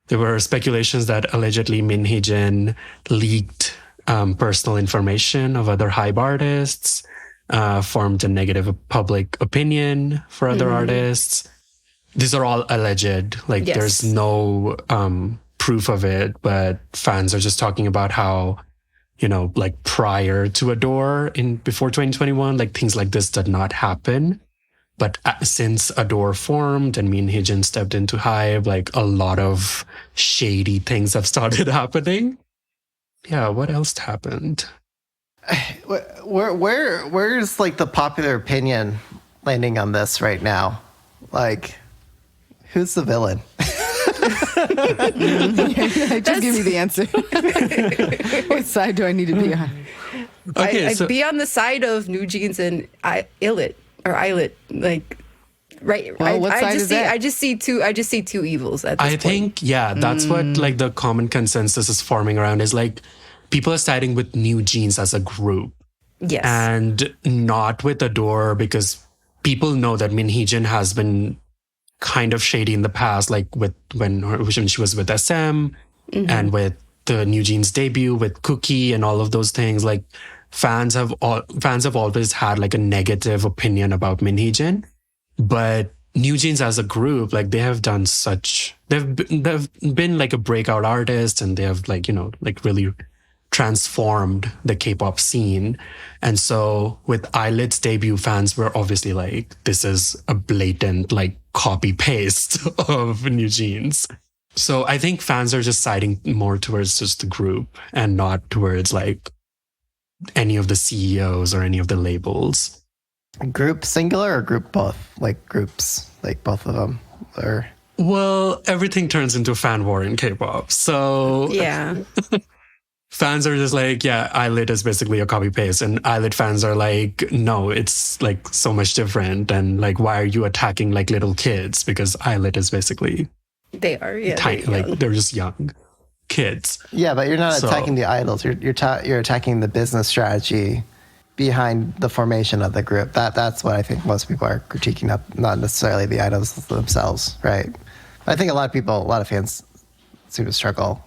There were speculations that allegedly Minheejin leaked personal information of other Hybe artists, formed a negative public opinion for other artists. These are all alleged. Like, Yes. there's no proof of it, but fans are just talking about how, you know, like prior to Adore before 2021, like things like this did not happen. But since Adore formed and Minheejin stepped into Hybe, like a lot of shady things have started happening. Yeah, what else happened? Where's like the popular opinion landing on this right now? Like, who's the villain? Just give me the answer. What side do I need to be on? Okay, I'd be on the side of Newsjeans and Illit. Or Illit, like, right? Well, what side is that? I just see two evils at this I point. think, that's what like the common consensus is forming around, is like people are siding with Newsjeans as a group. Yes. And not with Adore, because people know that Minheejin has been kind of shady in the past, like when she was with SM and with the Newsjeans debut with Cookie and all of those things. Like, fans have always had like a negative opinion about Minheejin, but Newsjeans as a group, like they've been like a breakout artist, and they have like, you know, like really transformed the K-pop scene. And so with Illit's debut, fans were obviously like, this is a blatant like copy paste of Newsjeans. So I think fans are just siding more towards just the group and not towards like any of the CEOs or any of the labels. Group singular or group both? Like groups, like both of them? Or Well, everything turns into fan war in K-pop. So yeah. fans are just like, Illit is basically a copy paste. And Illit fans are like, no, it's like so much different. And like, why are you attacking like little kids? Because Illit is basically They are, yeah. tiny, like they're just young kids. yeah, but you're not So- attacking the idols. You're attacking the business strategy behind the formation of the group. That's what I think most people are critiquing, not necessarily the idols themselves, right? I think a lot of fans seem to struggle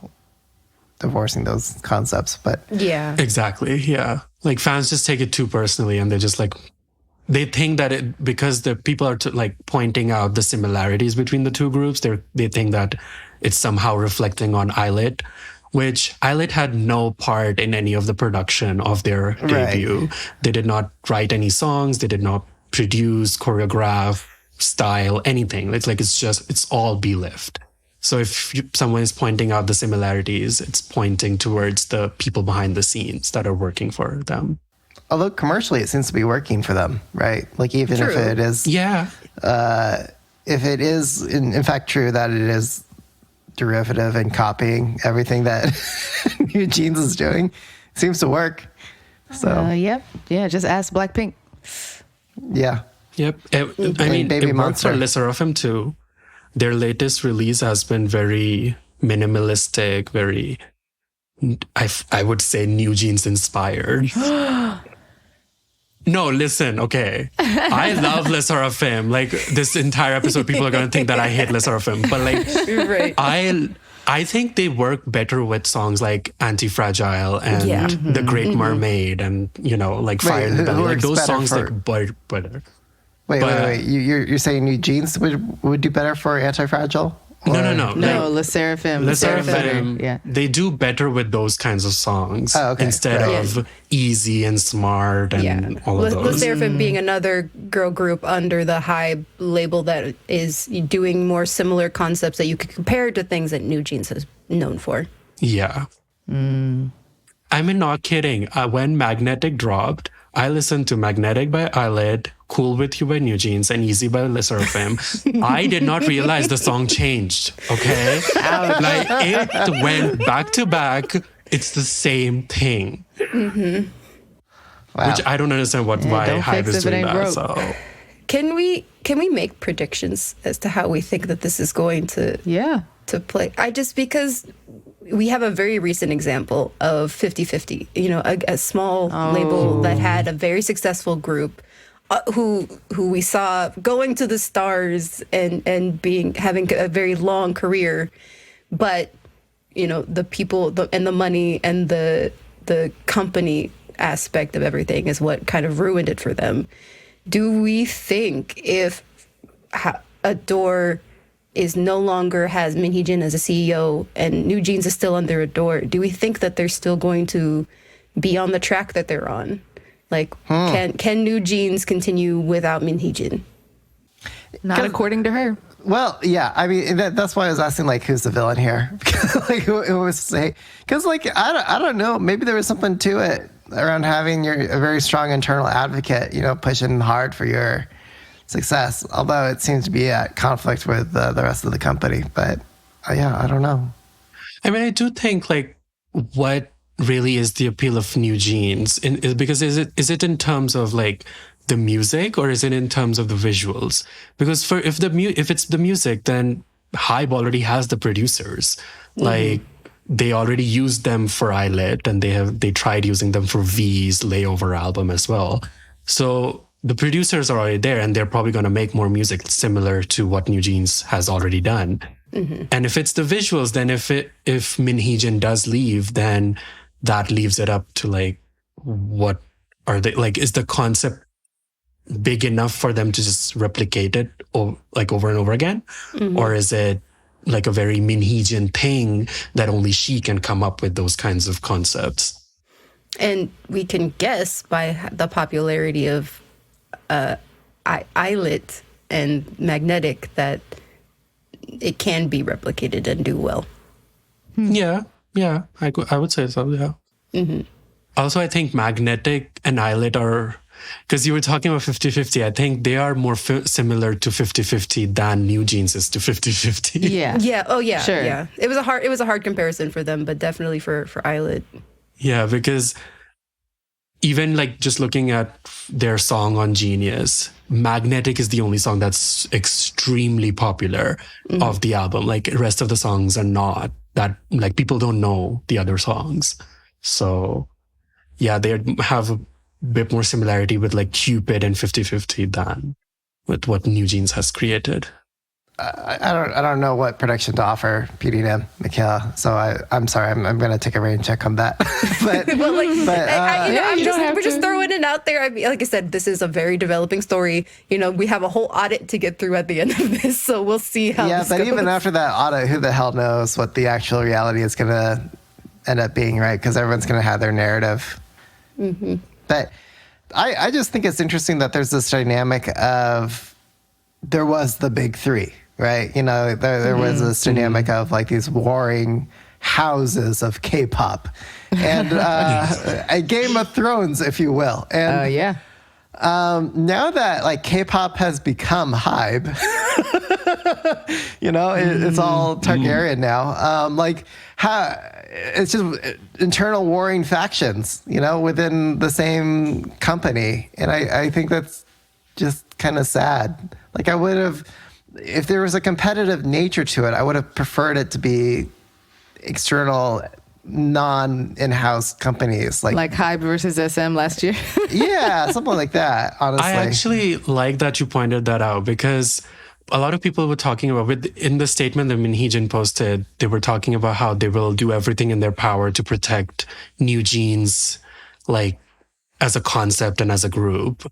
divorcing those concepts, but Yeah. Exactly. Yeah. Like fans just take it too personally, and they're just like, they think that because the people are like pointing out the similarities between the two groups, they think that it's somehow reflecting on Illit, which Illit had no part in any of the production of their debut. They did not write any songs. They did not produce, choreograph, style, anything. It's all B-Lift. So if someone is pointing out the similarities, it's pointing towards the people behind the scenes that are working for them. although commercially it seems to be working for them, right? Like even True. if it is, if it is in fact true that it is derivative and copying everything that Newsjeans is doing, it seems to work. So Yep. Yeah, just ask Blackpink. yeah. Yep. I mean, Baby it worked for Monster. Les Seraphim too. Their latest release has been very minimalistic, very, I would say, Newsjeans inspired. No, listen, okay. I love Les Seraphim. Like, this entire episode, people are going to think that I hate Les Seraphim. But, like, Right. I think they work better with songs like Anti-Fragile and Yeah. The Great Mermaid and, like Fire in the who Belly. Like, works those better songs, for- like, better. Wait. You're saying Newsjeans would do better for Anti-Fragile? No. No, Les Seraphim. Les Seraphim, Yeah. they do better with those kinds of songs Oh, okay. instead Right. of Easy and Smart and all of Le those. Seraphim being another girl group under the Hybe label that is doing more similar concepts that you could compare to things that Newsjeans is known for. Yeah. I mean, not kidding. When Magnetic dropped, I listened to Magnetic by Illit, Cool With You by Newsjeans, and Easy by Les Seraphim. I did not realize the song changed, okay? Like, it went back to back. It's the same thing. Wow. Which I don't understand why don't Hybe fix is if it doing ain't that. broke. So Can we make predictions as to how we think that this is going to Yeah. play? Because we have a very recent example of 50/50, a small label that had a very successful group who we saw going to the stars and having a very long career, but the people and the money and the company aspect of everything is what kind of ruined it for them. Do we think if Adore is no longer has Min Hee-jin as a CEO and Newsjeans is still under Adore, do we think that they're still going to be on the track that they're on? Like, can Newsjeans continue without Min Hee-jin? Not according to her. Well, yeah. I mean, that's why I was asking, like, who's the villain here? Like, who was say? Because, like, I don't know. Maybe there was something to it around having a very strong internal advocate, pushing hard for your success. Although it seems to be at conflict with the rest of the company. But yeah, I don't know. I mean, I do think, like, what really is the appeal of Newsjeans? Because is it in terms of, like, the music, or is it in terms of the visuals? Because if it's the music, then Hybe already has the producers. Like, they already used them for Illit, and they tried using them for V's Layover album as well. So the producers are already there, and they're probably going to make more music similar to what Newsjeans has already done. And if it's the visuals, then if Min Hee-jin does leave, then that leaves it up to, like, what are they, like, is the concept big enough for them to just replicate it over and over again? Or is it like a very Min Hee-jin thing that only she can come up with those kinds of concepts? And we can guess by the popularity of Illit and Magnetic that it can be replicated and do well. Yeah, I would say so, yeah. Also, I think Magnetic and Illit are, because you were talking about 50/50, I think they are more similar to 50/50 than Newsjeans is to 50/50. Yeah. Yeah. Oh, yeah. Sure. Yeah. It was a hard comparison for them, but definitely for Illit. Yeah, because even, like, just looking at their song on Genius, Magnetic is the only song that's extremely popular of the album. Like, the rest of the songs are not that, like, people don't know the other songs. So yeah, they have a bit more similarity with, like, Cupid and 50/50 than with what Newsjeans has created. I don't know what production to offer PDM, Michaela. So I'm sorry. I'm going to take a rain check on that. but we're just throwing it out there. I mean, like I said, this is a very developing story. We have a whole audit to get through at the end of this, so we'll see how. Yeah, but goes. Even after that audit, who the hell knows what the actual reality is going to end up being, right? Because everyone's going to have their narrative. Mm-hmm. But I just think it's interesting that there's this dynamic of there was the big three. Right, there was this dynamic of like these warring houses of K-pop, and a Game of Thrones, if you will. And now that like K-pop has become Hybe, it's all Targaryen now. It's just internal warring factions, within the same company, and I think that's just kind of sad. Like I would have. If there was a competitive nature to it, I would have preferred it to be external, non-in-house companies. Like Hybe versus SM last year? Yeah, something like that, honestly. I actually like that you pointed that out because a lot of people were talking about, in the statement that Minheejin posted, they were talking about how they will do everything in their power to protect Newsjeans, like, as a concept and as a group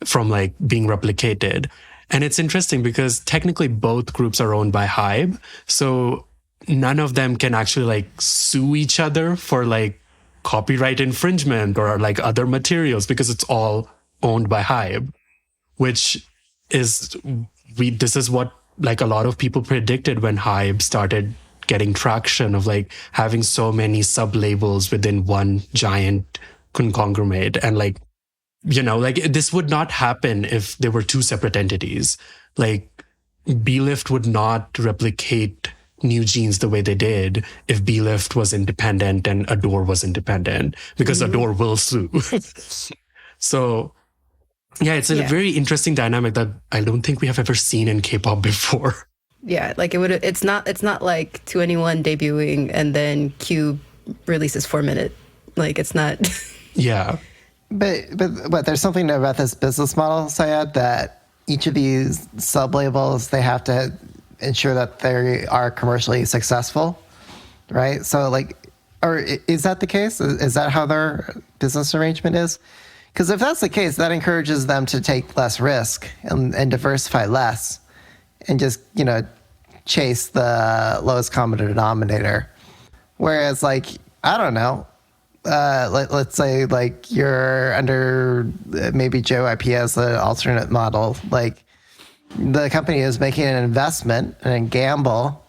from, like, being replicated. And it's interesting because technically both groups are owned by Hybe. So none of them can actually like sue each other for like copyright infringement or like other materials because it's all owned by Hybe, which is, this is what like a lot of people predicted when Hybe started getting traction of like having so many sub-labels within one giant conglomerate. And like, like this would not happen if there were two separate entities. Like B-Lift would not replicate Newsjeans the way they did if B-Lift was independent and Adore was independent, because Adore will sue. So yeah, it's a very interesting dynamic that I don't think we have ever seen in K-pop before. Yeah, like it's not like 2NE1 debuting and then Cube releases 4 Minute. Like it's not. Yeah. But there's something about this business model, Syed, that each of these sub-labels, they have to ensure that they are commercially successful, right? So, like, or is that the case? Is that how their business arrangement is? Because if that's the case, that encourages them to take less risk and diversify less and just, chase the lowest common denominator. Whereas, like, I don't know, let's say like you're under maybe Joe IP as the alternate model, like the company is making an investment and a gamble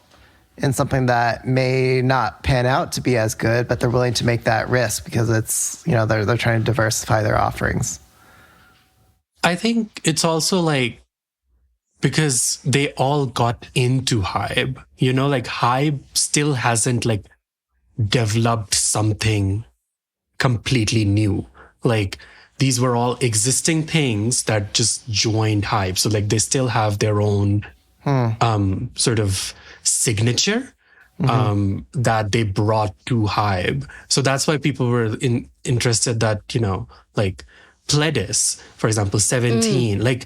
in something that may not pan out to be as good, but they're willing to make that risk because it's, they're trying to diversify their offerings. I think it's also like because they all got into Hybe, like Hybe still hasn't like developed something completely new. Like these were all existing things that just joined Hybe. So like they still have their own sort of signature that they brought to Hybe. So that's why people were interested that, like Pledis, for example, 17, like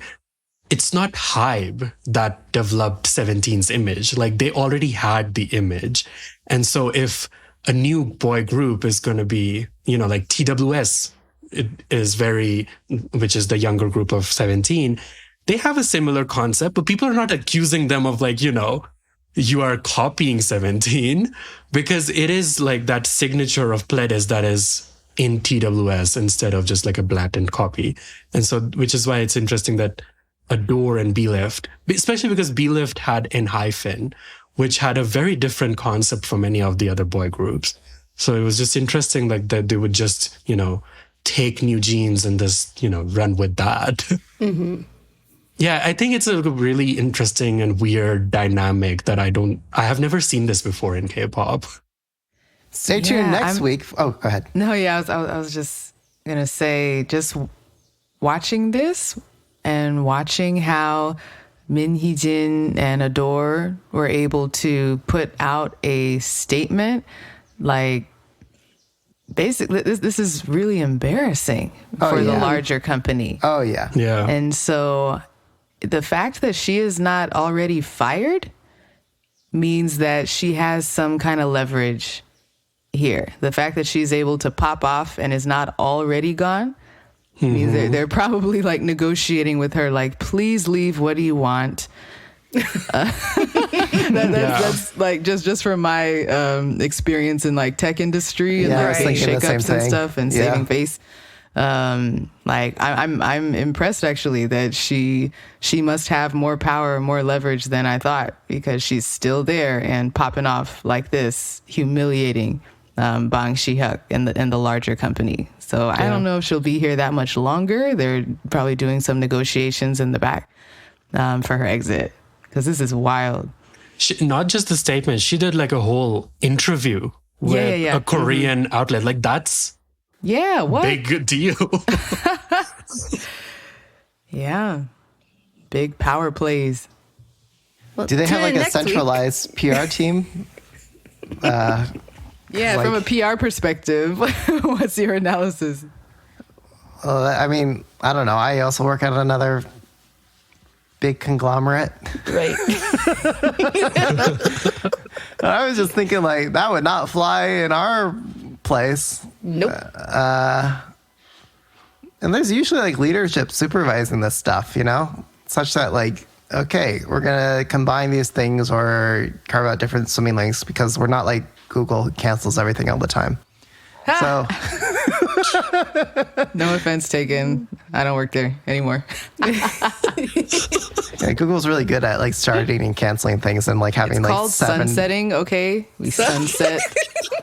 it's not Hybe that developed 17's image. Like they already had the image. And so if a new boy group is going to be, like TWS, it is which is the younger group of 17. They have a similar concept, but people are not accusing them of like, you are copying 17 because it is like that signature of Pledis that is in TWS instead of just like a blatant copy. And so, which is why it's interesting that Adore and B-Lift, especially because B-Lift had Enhyphen, which had a very different concept from any of the other boy groups. So it was just interesting, like that they would just, take Newsjeans and just, run with that. Mm-hmm. Yeah, I think it's a really interesting and weird dynamic that I have never seen this before in K-pop. Stay tuned next week. Oh, go ahead. No, yeah, I was just going to say, just watching this and watching how Minheejin and Adore were able to put out a statement, like, basically, this is really embarrassing for the larger company. Oh, yeah. Yeah. And so the fact that she is not already fired means that she has some kind of leverage here. The fact that she's able to pop off and is not already gone means they're probably like negotiating with her, like, please leave. What do you want? That's like just from my experience in like tech industry and like shakeups and stuff and saving face. Like I'm impressed actually that she must have more power, more leverage than I thought, because she's still there and popping off like this, humiliating Bang Shi-hyuk and the larger company. So I don't know if she'll be here that much longer. They're probably doing some negotiations in the back for her exit, because this is wild. Not just the statement, she did like a whole interview with a Korean outlet. Like that's what? Big deal. Yeah. Big power plays. Well, do they have like a centralized PR team? From a PR perspective, what's your analysis? I mean, I don't know. I also work at another big conglomerate. Right. I was just thinking like that would not fly in our place. Nope. And there's usually like leadership supervising this stuff, such that like, okay, we're going to combine these things or carve out different swimming lanes, because we're not like Google who cancels everything all the time. So no offense taken. I don't work there anymore. yeah, Google's really good at like starting and canceling things and like having it's like called sunsetting. Okay, we sunset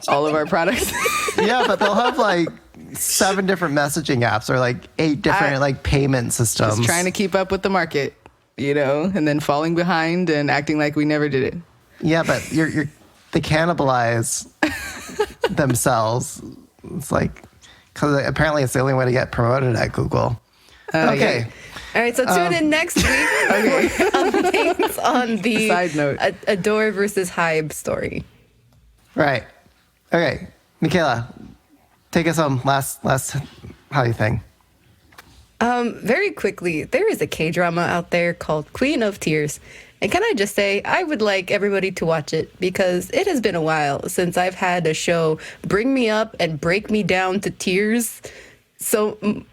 all of our products. Yeah, but they'll have like 7 different messaging apps or like 8 different like payment systems. Just trying to keep up with the market, and then falling behind and acting like we never did it. Yeah, but they cannibalize themselves. It's like, because apparently it's the only way to get promoted at Google. Okay. All right, so tune in next week for updates on the side note Adore versus Hybe story. Right. Okay, Michaela, take us home. Last how do you think? Very quickly, there is a K-drama out there called Queen of Tears. And can I just say, I would like everybody to watch it, because it has been a while since I've had a show bring me up and break me down to tears,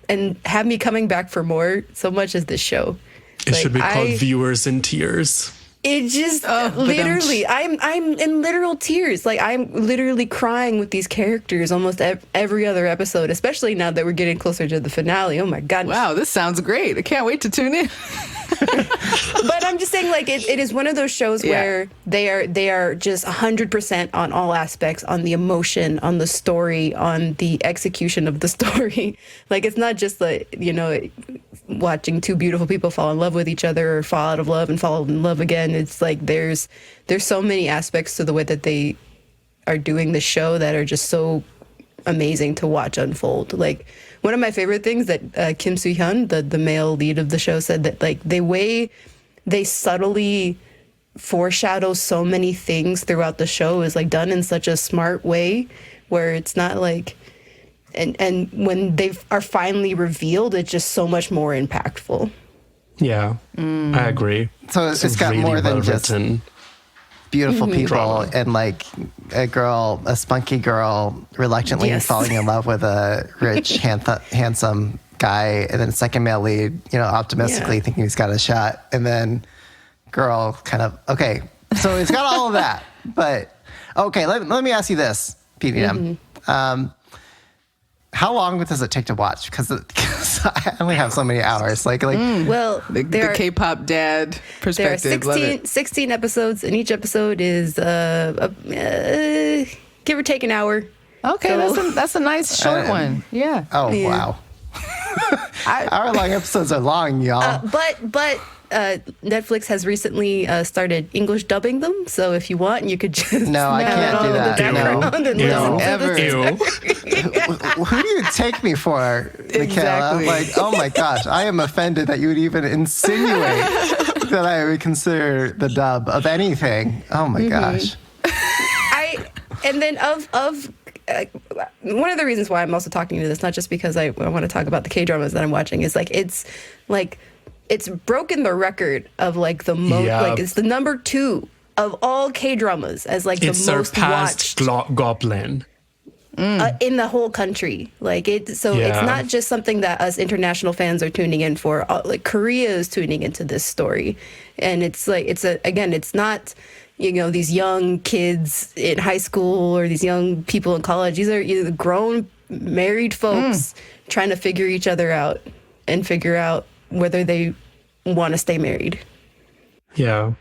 and have me coming back for more, so much as this show. It should be called Viewers in Tears. It just literally, I'm in literal tears. Like, I'm literally crying with these characters almost every other episode, especially now that we're getting closer to the finale. Oh my God. Wow, this sounds great. I can't wait to tune in. But I'm just saying, like, it is one of those shows where they are just 100% on all aspects, on the emotion, on the story, on the execution of the story. Like, it's not just like, watching 2 beautiful people fall in love with each other or fall out of love and fall in love again. It's like there's so many aspects to the way that they are doing the show that are just so amazing to watch unfold. Like, one of my favorite things that Kim Soo-hyun, the male lead of the show, said that like the way they subtly foreshadow so many things throughout the show is like done in such a smart way, where it's not like, and when they are finally revealed, it's just so much more impactful. Yeah, I agree. So it's got really more than just beautiful people drama. And like a spunky girl reluctantly falling in love with a rich, handsome guy, and then second male lead, optimistically thinking he's got a shot, and then girl kind of, okay. So it's got all of that. But okay, let me ask you this, PDM. How long does it take to watch? Because I only have so many hours. Well, the K-pop dad perspective. There are 16 episodes, and each episode is give or take an hour. Okay, so, that's a nice short one. Yeah. Oh, yeah. Wow. Hour-long episodes are long, y'all. But Netflix has recently started English dubbing them, so if you want, you could just no, I can't do that. No, ever. Who do you take me for, Michaela? Exactly. Like, oh my gosh, I am offended that you would even insinuate that I would consider the dub of anything. Oh my gosh. And then one of the reasons why I'm also talking to this, not just because I want to talk about the K-dramas that I'm watching, is like it's like it's broken the record of like the most, like it's the number 2 of all K-dramas as like the most watched Goblin in the whole country. Like it's not just something that us international fans are tuning in for. Like Korea is tuning into this story, and it's like it's not, you know, these young kids in high school or these young people in college. These are either grown married folks trying to figure each other out and figure out whether they want to stay married. Yeah.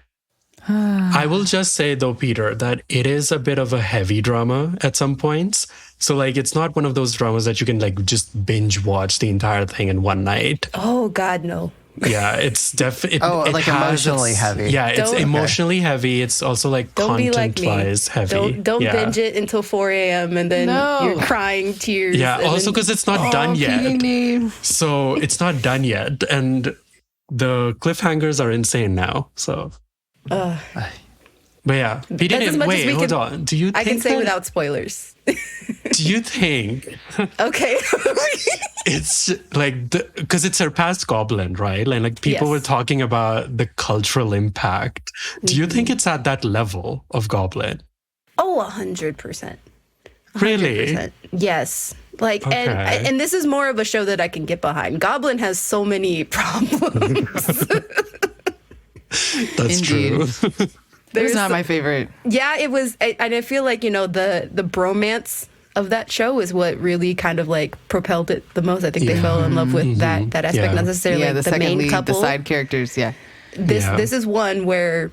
I will just say though, Peter, that it is a bit of a heavy drama at some points. So like, it's not one of those dramas that you can like just binge watch the entire thing in one night. Oh God, no. Yeah, it's definitely... like emotionally heavy. Yeah, it's emotionally heavy. It's also like content-wise heavy. Don't binge it until 4 a.m. and then you're crying tears. Yeah, also because it's not done yet. So it's not done yet. And the cliffhangers are insane now. So... But yeah, wait, hold on. Do you think I can say without spoilers. Do you think... Okay. It's like, because it surpassed Goblin, right? Like people were talking about the cultural impact. Do you think it's at that level of Goblin? Oh, 100%. Really? Yes. Like, and this is more of a show that I can get behind. Goblin has so many problems. That's true. It's not my favorite. Yeah, it was. And I feel like, you know, the bromance of that show is what really kind of like propelled it the most. I think they fell in love with that aspect, not necessarily the second main lead, couple. the side characters, This is one where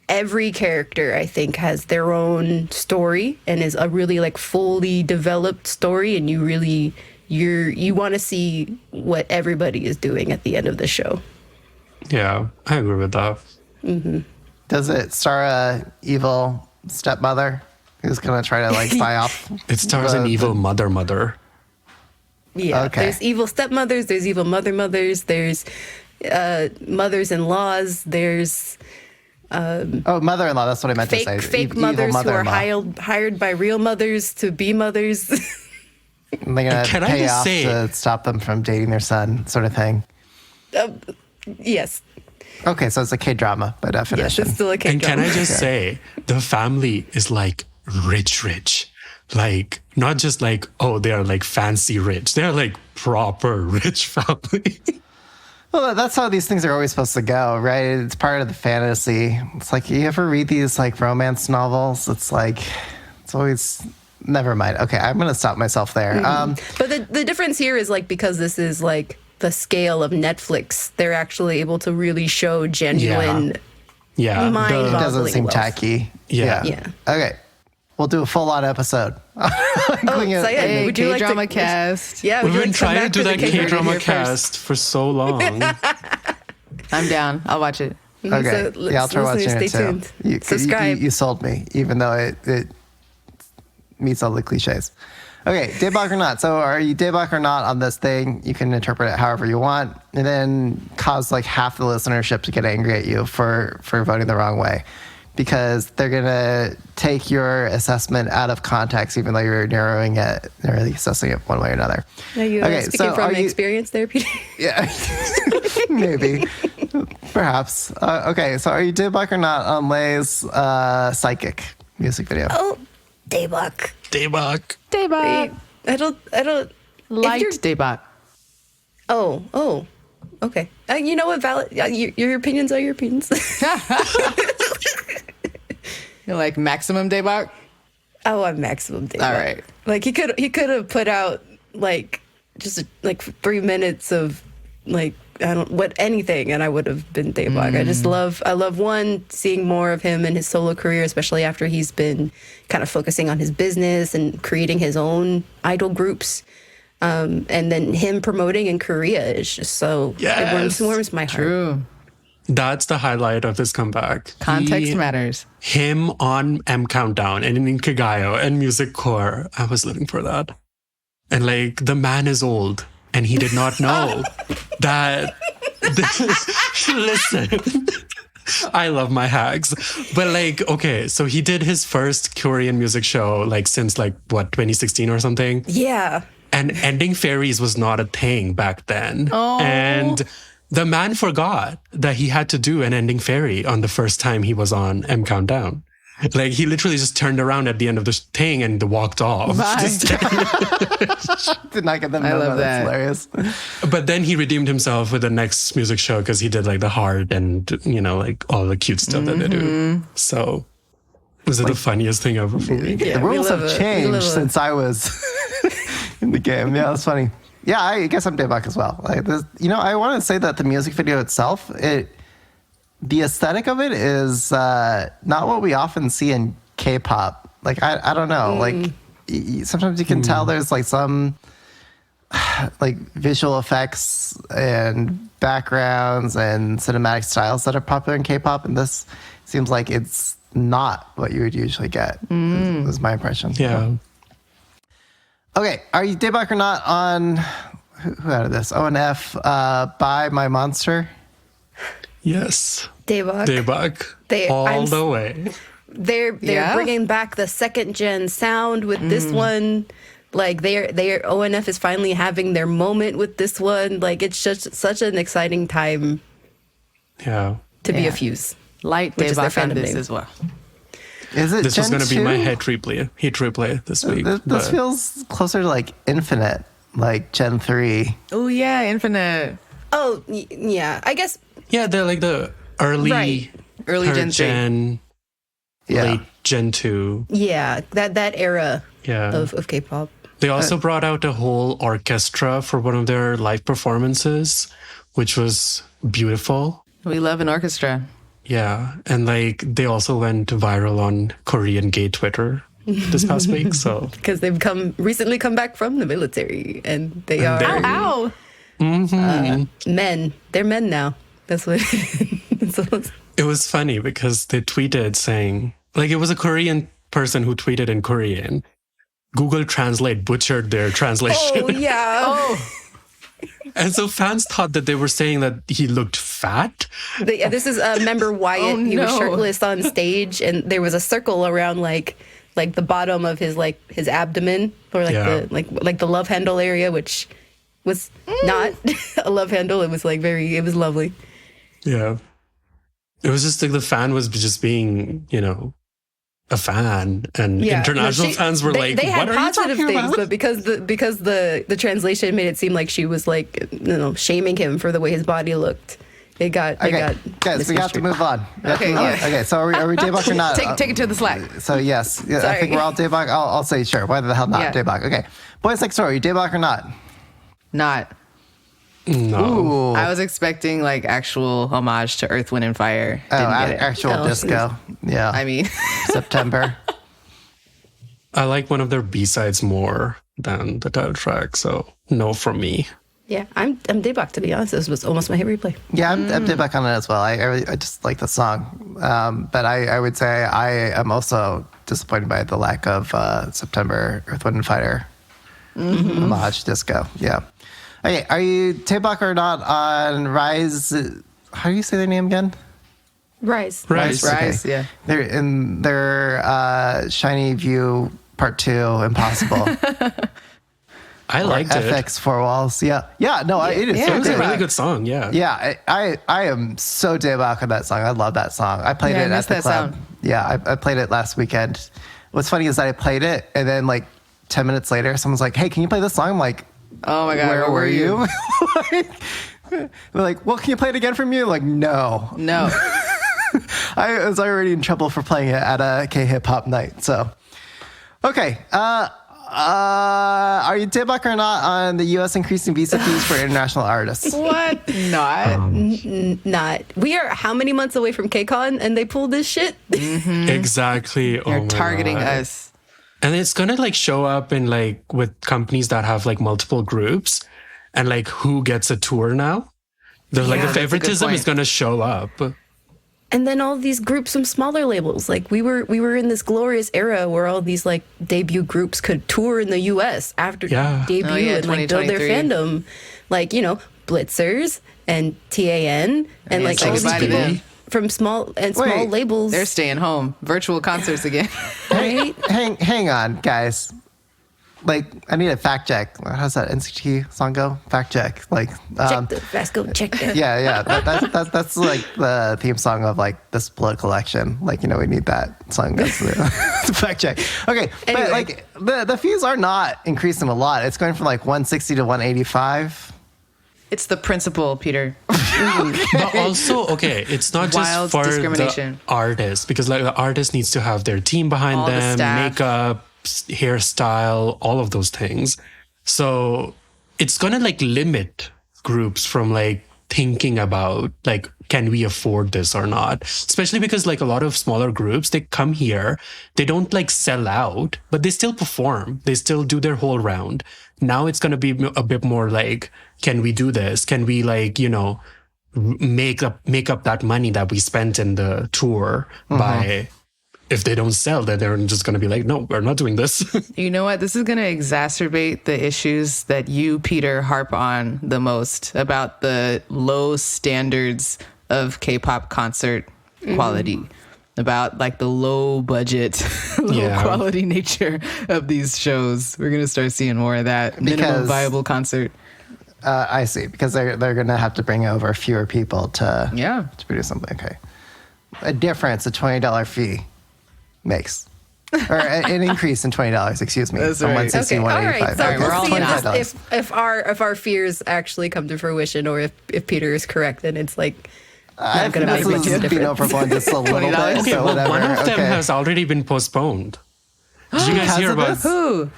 every character, I think, has their own story and is a really like fully developed story, and you want to see what everybody is doing at the end of the show. Yeah, I agree with that. Mm-hmm. Does it star a evil stepmother who's gonna try to like buy off? It stars an evil mother. Yeah, okay. There's evil stepmothers, there's evil mothers, there's mothers-in-laws, there's mother-in-law. That's what I meant to say. Fake mothers who are hired by real mothers to be mothers. And they're gonna pay off to stop them from dating their son, sort of thing. Yes. Okay, so it's a K-drama by definition. Yes, it's still a K-drama. And can I just say, the family is like rich. Like, not just like, oh, they are like fancy rich. They're like proper rich family. Well, that's how these things are always supposed to go, right? It's part of the fantasy. It's like, you ever read these like romance novels? It's like, it's always... Never mind. Okay, I'm going to stop myself there. Mm-hmm. But the difference here is like, because this is like the scale of Netflix, they're actually able to really show genuine, mind-boggling It doesn't seem wealth. tacky. Yeah. Okay, we'll do a full-on episode. Hey, would you like K-drama to, cast. Yeah, We've would you been like to come trying to back do that the K-drama cast for so long. I'm down. I'll watch it. Okay, So, I'll try watching stay it too. tuned. Subscribe. You sold me, even though it meets all the cliches. Okay, daebak or not. So are you daebak or not on this thing? You can interpret it however you want, and then cause like half the listenership to get angry at you for voting the wrong way, because they're gonna take your assessment out of context, even though you're narrowly assessing it one way or another. Are you speaking from experience there, Peter? Yeah, maybe, perhaps. Okay, so are you daebak or not on Lay's Psychic music video? Oh, daebak. I don't Liked daebak. Oh, okay. You know what? Valid. Your opinions are your opinions. You're like maximum daebak? Oh, I'm maximum daebak. All right. Like he could have put out like just like 3 minutes of like anything, and I would have been daebak. I love seeing more of him in his solo career, especially after he's been kind of focusing on his business and creating his own idol groups. And then him promoting in Korea is just so it warms my heart. True. That's the highlight of his comeback. Context matters. Him on M Countdown and in Inkigayo and Music Core. I was living for that. And like, the man is old. And he did not know that. Listen, I love my hags. But like, okay, so he did his first Korean music show like since like, 2016 or something? Yeah. And Ending Fairies was not a thing back then. Oh. And The man forgot that he had to do an ending fairy on the first time he was on M Countdown. Like, he literally just turned around at the end of the thing and walked off. Bye. Did not get the memo. I love That's that. hilarious. But then he redeemed himself with the next music show because he did like the heart and, you know, like all the cute stuff that they do. So was it the funniest thing ever for me? The rules have changed since I was in the game. Yeah, that's funny. Yeah, I guess I'm Daebak as well. Like this, you know, I want to say that the music video itself, the aesthetic of it is not what we often see in K-pop. Like I don't know. Like sometimes you can tell there's like some like visual effects and backgrounds and cinematic styles that are popular in K-pop, and this seems like it's not what you would usually get. Was my impression. Yeah. Okay, are you Daebak or not on who out of this? O and F, Buy My Monster. Yes. Daebak. All the way. They're bringing back the second gen sound with this one. Like their ONF is finally having their moment with this one. Like it's just such an exciting time. Yeah. To be a Fuse. Light Which is their Daebak on fandom this name. as well. Is it? This was Gen going to be my 2? heat replay this week. This feels closer to like Infinite, like Gen 3. Oh yeah, Infinite. Oh yeah, I guess. Yeah, they're like the early Gen 3. Late Gen 2. Yeah, that era of K-pop. They also brought out a whole orchestra for one of their live performances, which was beautiful. We love an orchestra. Yeah, and like they also went viral on Korean gay Twitter this past week. So because they've recently come back from the military, and they are Ow! men. They're men now. That's what. it was funny because they tweeted saying, like, it was a Korean person who tweeted in Korean. Google Translate butchered their translation. Oh yeah. And so fans thought that they were saying that he looked fat. This is member Wyatt. He was no. shirtless on stage, and there was a circle around like the bottom of his abdomen, or like the love handle area, which was not a love handle. It was like it was lovely. Yeah. It was just like the fan was just being, you know, a fan, and international fans were they had what positive are you talking things, about? but because the translation made it seem like she was like, you know, shaming him for the way his body looked. They got Guys, we have to move on. Okay, so are we Daebak or not? Take it to the Slack. So yes, I Sorry. think we're all Daebak. I'll say sure. Why the hell not Daebak? Okay, Boys Next Door, are you Daebak or not? Not. No. Ooh. I was expecting like actual homage to Earth, Wind, and Fire. Didn't get it. Actual disco. Yeah. I mean, September. I like one of their B-sides more than the title track, so no from me. Yeah, I'm Daebak, to be honest. This was almost my hit replay. Yeah, I'm Daebak on it as well. I just like the song. But I would say I am also disappointed by the lack of September Earth, Wind, and Fire homage disco. Yeah. Okay, are you Daebak or not on Rise? How do you say their name again? Rise. Rise, yeah. They're in their Shiny View Part 2, Impossible. I liked it. FX Four Walls. Yeah. Yeah, no, it is. Yeah, so It was a good. really good song, yeah. Yeah, I am so Daebak on that song. I love that song. I played Yeah, I it at missed the that club. sound. Yeah, I played it last weekend. What's funny is that I played it, and then like 10 minutes later, someone's like, "Hey, can you play this song?" I'm like, oh my God, where were you? They're like, well, can you play it again from you? Like, no. No. I was already in trouble for playing it at a K-hip hop night. So, okay. Are you Daebak or not on the U.S. increasing visa fees for international artists? What? Not. Not. We are how many months away from KCON, and they pulled this shit? Exactly. Oh You're my targeting God. us. And it's gonna like show up in like with companies that have like multiple groups, and like who gets a tour now. There's like Yeah, the that's a good favoritism is point. gonna show up. And then all these groups from smaller labels. Like we were in this glorious era where all these like debut groups could tour in the US after debut Oh, yeah, and like build their 2023. fandom. Like, you know, Blitzers and TAN and like say all these goodbye to people them. from small Wait, labels. They're staying home. Virtual concerts again. right? Hang on, guys. like I need a fact check. How's that NCT song go? Fact check. Like Check the Vasco, check that. yeah. That's like the theme song of like this political election. Like, you know, we need that song. That's the fact check. Okay, Anyway. but like the fees are not increasing a lot. It's going from like 160 to 185. It's the principle, Peter. But also, okay, it's not Wild just for discrimination. the artist, because like the artist needs to have their team behind All the them, staff. makeup, hairstyle, all of those things. So it's gonna like limit groups from like thinking about like, can we afford this or not? Especially because like a lot of smaller groups, they come here, they don't like sell out, but they still perform. They still do their whole round. Now it's gonna be a bit more like, can we do this? Can we like, you know, make up that money that we spent in the tour by, if they don't sell, then they're just going to be like, no, we're not doing this. You know what? This is going to exacerbate the issues that you, Peter, harp on the most about the low standards of K-pop concert quality, about like the low budget, low quality nature of these shows. We're going to start seeing more of that minimum viable concert. I see, because they're going to have to bring over fewer people to produce something. Okay, a difference, a $20 fee makes, or an increase in $20. Excuse me, That's from right. 160 Okay, to all right. 185. So All right, we're all we'll in see if our fears actually come to fruition, or if Peter is correct, then it's like not going to make much This of a has been difference. overblown just a little bit. $20. Okay, So well, whatever. one of them okay. has already been postponed. Did you guys hear about Who?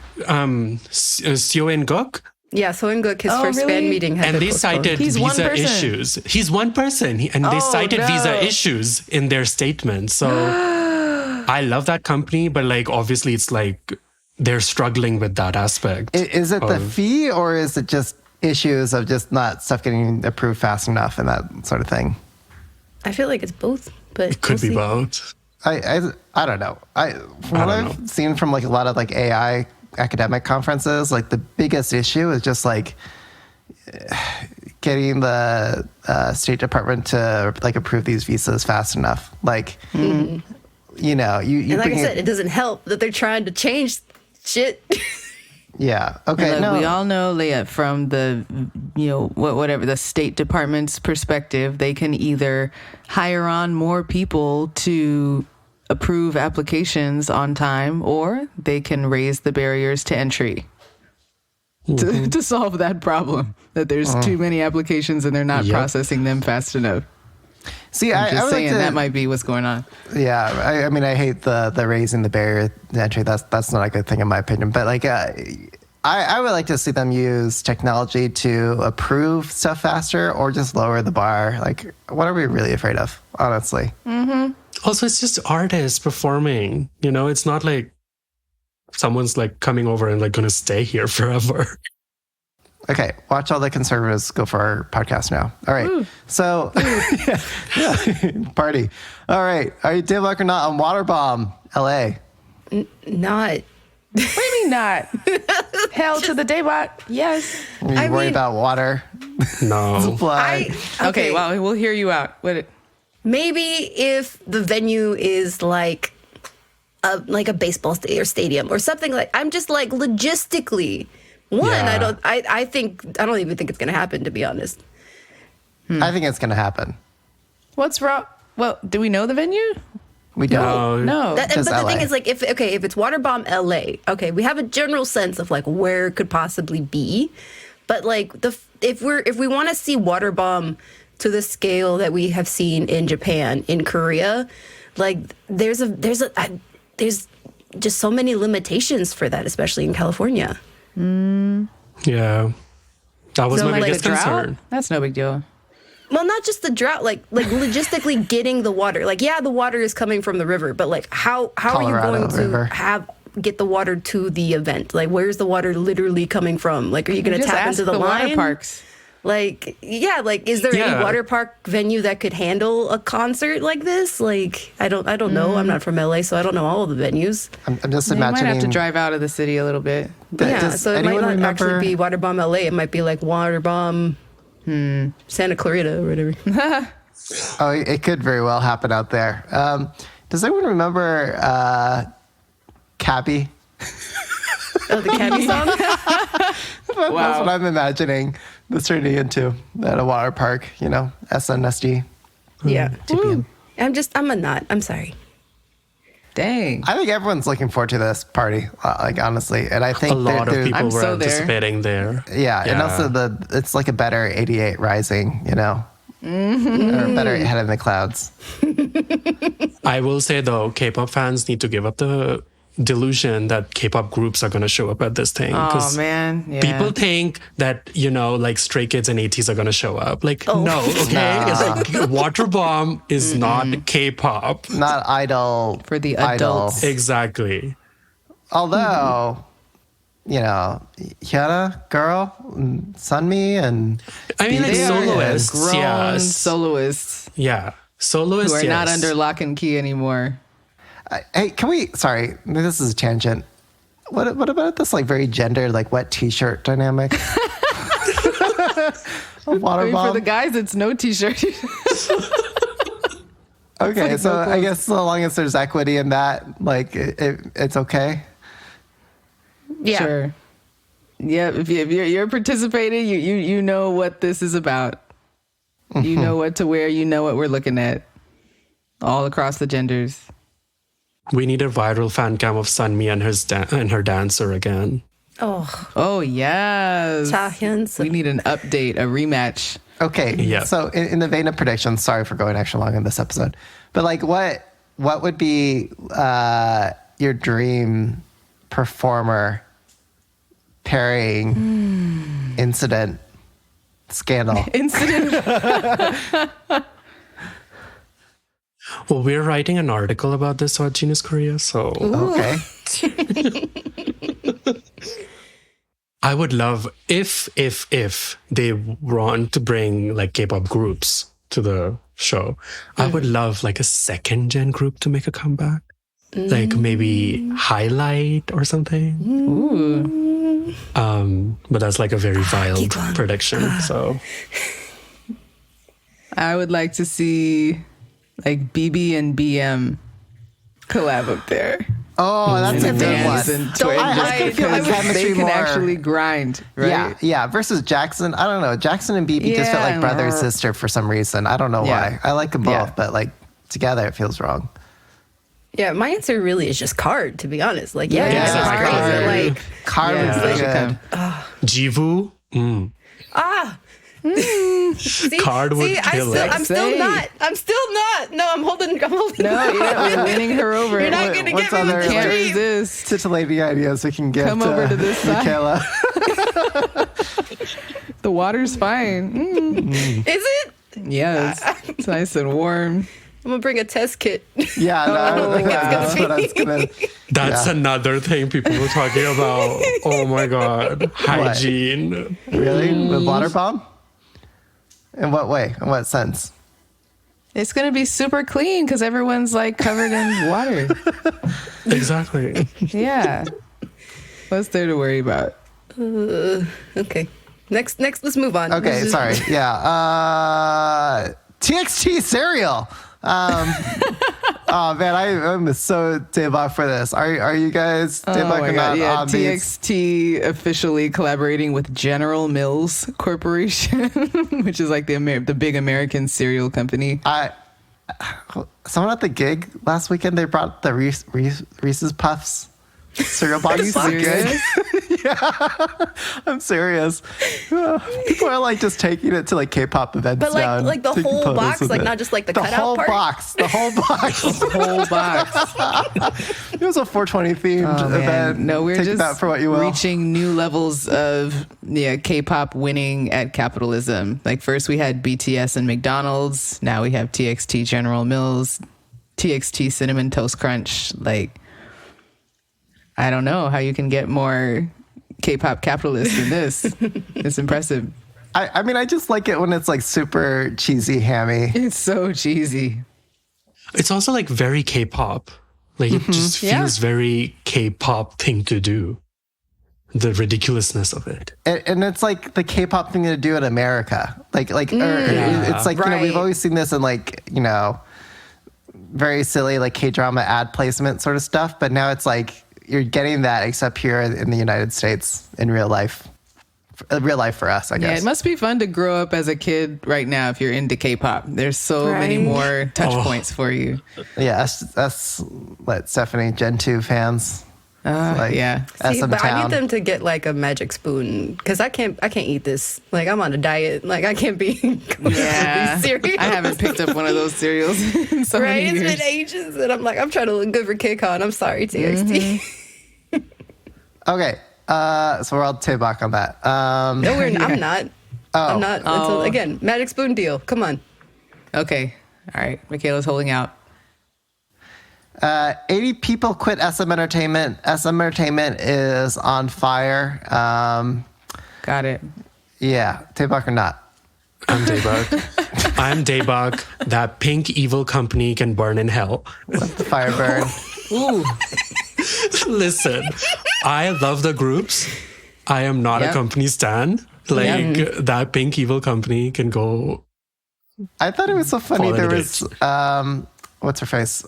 Seo In-guk? Yeah, So In-guk, his Oh, first really? fan meeting had And been they postponed. cited He's one visa person. issues. He's one person, and they cited no. visa issues in their statement. So I love that company, but like obviously it's like they're struggling with that aspect. Is it the fee, or is it just issues of just not stuff getting approved fast enough and that sort of thing? I feel like it's both, but It could we'll be see. both. I don't know. From what I've seen from like a lot of like AI academic conferences, like the biggest issue is just like getting the State Department to like approve these visas fast enough. Like, you know, you And like I bring said, it doesn't help that they're trying to change shit. yeah. Okay. Look, No. we all know, Leah, from the, you know, whatever, the State Department's perspective, they can either hire on more people to approve applications on time, or they can raise the barriers to entry to solve that problem, that there's too many applications and they're not processing them fast enough. See, I'm I just would saying like to, that might be what's going on. Yeah, I mean, I hate the raising the barrier to entry. That's not a good thing in my opinion. But like, I would like to see them use technology to approve stuff faster, or just lower the bar. Like, what are we really afraid of, honestly? Also, it's just artists performing. You know, it's not like someone's like coming over and like going to stay here forever. Okay, watch all the conservatives go for our podcast now. All right, so party. All right, are you Dayblock or not on Waterbomb, LA? Not. What do you mean not? Hell to the Daybot. Yes. Are you I worried mean- about water No. supply? Okay, well, we'll hear you out. Maybe if the venue is like a baseball stadium or something, like, I'm just like logistically. Yeah. I don't even think it's gonna happen, to be honest. I think it's going to happen. What's wrong? Well, do we know the venue? We don't. No. But Just the LA. thing is, like, if it's Waterbomb LA, okay, we have a general sense of like where it could possibly be, but like if we want to see Waterbomb to the scale that we have seen in Japan, in Korea, like there's just so many limitations for that, especially in California. Yeah. That was So, my like, biggest a drought? concern. That's no big deal. Well, not just the drought, like logistically getting the water. Like, yeah, the water is coming from the river, but like how are you Colorado going to River. get the water to the event? Like, where's the water literally coming from? Like, are you going to Just tap ask into the line? water parks. Like, yeah, like, is there any Yeah. water park venue that could handle a concert like this? Like, I don't know. I'm not from LA, so I don't know all of the venues. I'm just You might imagining. have to drive out of the city a little bit. Yeah, Does so it might anyone not actually remember- be Waterbomb LA. It might be like Waterbomb Santa Clarita or whatever. Oh, it could very well happen out there. Does anyone remember Cabby? Oh, the Cabby song? That's what I'm imagining this turning into at a water park, SNSD. Yeah. 2 p.m. I'm a nut. I'm sorry. Dang. I think everyone's looking forward to this party, honestly. And I think A lot of people I'm were so there. anticipating there. Yeah, and also it's like a better 88 Rising, or better Head in the Clouds. I will say though, K-pop fans need to give up the delusion that K-pop groups are going to show up at this thing. Oh, man. Yeah. People think that, like Stray Kids and Ateez are going to show up. Like, no, okay? It's like Waterbomb is not K-pop. Not idol. For the idol. adults. Exactly. Although, Hyuna, girl, and Sunmi, and I mean, like They are soloists. grown Yes. soloists Yeah. Soloists, who are not yes. under lock and key anymore. hey, sorry, this is a tangent. What about this like very gendered like wet t-shirt dynamic? Waterbomb. For the guys, it's no t-shirt. Okay, like so no I clothes. guess so long as there's equity in that, like it's okay. Yeah. Sure. Yeah, if you're participating, you know what this is about. You know what to wear. You know what we're looking at. All across the genders. We need a viral fan cam of Sunmi and her dancer again. Oh yes. Chahyun. We need an update, a rematch. Okay, Yeah. so in the vein of predictions, sorry for going extra long in this episode, but like what would be your dream performer pairing incident scandal? Incident. Well, we're writing an article about this on Genius Korea, so Okay. I would love if they want to bring like K-pop groups to the show, I would love like a second gen group to make a comeback. Like maybe Highlight or something. Ooh. But that's like a very vile prediction. So I would like to see like BB and BM collab up there. Oh, that's a good Dance one. and twerk. I can feel the Because chemistry they can more. actually grind, right? Yeah. Versus Jackson, I don't know. Jackson and BB just felt Yeah. like brother and sister for some reason. I don't know Yeah. why. I like them both, Yeah. but like together it feels wrong. Yeah, my answer really is just Card, to be honest. Like, Yeah, yeah, yeah, it's great. Card. But like, Card Yeah, was they should good. come. Jivu, see, Card would see, kill it. I'm still Say. not. No, I'm holding. No, yeah, we're winning her over. You're not What- gonna what's get me other, with the Can't dream. resist. Titillating ideas we can get Come over to this side. Michaela. The water's fine. Is it? Yes, it's nice and warm. I'm gonna bring a test kit. Yeah, no, I don't think it's gonna that's what I was be. gonna. that's Yeah. another thing people were talking about. Oh my god, hygiene. Really? With Waterbomb? In what way? In what sense? It's gonna be super clean because everyone's like covered in water. Exactly. Yeah. What's there to worry about? Okay. Next, let's move on. Okay, sorry. Yeah. TXT cereal. Oh man, I'm so Daebak for this. Are you guys Daebak or not Yeah, on these? TXT officially collaborating with General Mills Corporation, which is like the big American cereal company. Someone at the gig last weekend, they brought the Reese's Puffs cereal box. Are you serious? I'm serious. People are like just taking it to like K-pop events But now. like the taking whole photos box, with like it. not just like the the cutout whole part. box. The whole box. Whole box. It was a 420 themed Oh, man. event. No, we're Take just that for what you will. reaching new levels of K-pop winning at capitalism. Like first we had BTS and McDonald's. Now we have TXT General Mills, TXT Cinnamon Toast Crunch. Like, I don't know how you can get more K-pop capitalist than this. It's impressive. I mean, I just like it when it's like super cheesy, hammy. It's so cheesy. It's also like very K-pop. Like it just Yeah. feels very K-pop thing to do. The ridiculousness of it. And it's like the K-pop thing to do in America. It's like, Right. we've always seen this in like, very silly like K-drama ad placement sort of stuff. But now it's like, you're getting that, except here in the United States in real life. Real life for us, I guess. Yeah, it must be fun to grow up as a kid right now if you're into K-pop. There's so many more touch points for you. Yeah, that's what Stephanie Gen 2 fans. Yeah. See, but I need them to get like a magic spoon because I can't eat this. Like I'm on a diet. Like I can't be serious. I haven't picked up one of those cereals in so many years. It's been ages, and I'm trying to look good for KCON. I'm sorry, TXT. Okay. So we're all Taebak on that. No, I'm not. I'm not. Until, again, magic spoon deal. Come on. Okay. All right. Michaela's holding out. 80 people quit SM Entertainment. SM Entertainment is on fire. Got it. Yeah. Taebak or not? I'm Daebak. I'm Daebak. That pink evil company can burn in hell. Let the fire burn. Ooh. Listen, I love the groups. I am not a company stan. That pink evil company can go. I thought it was so funny. There was, what's her face?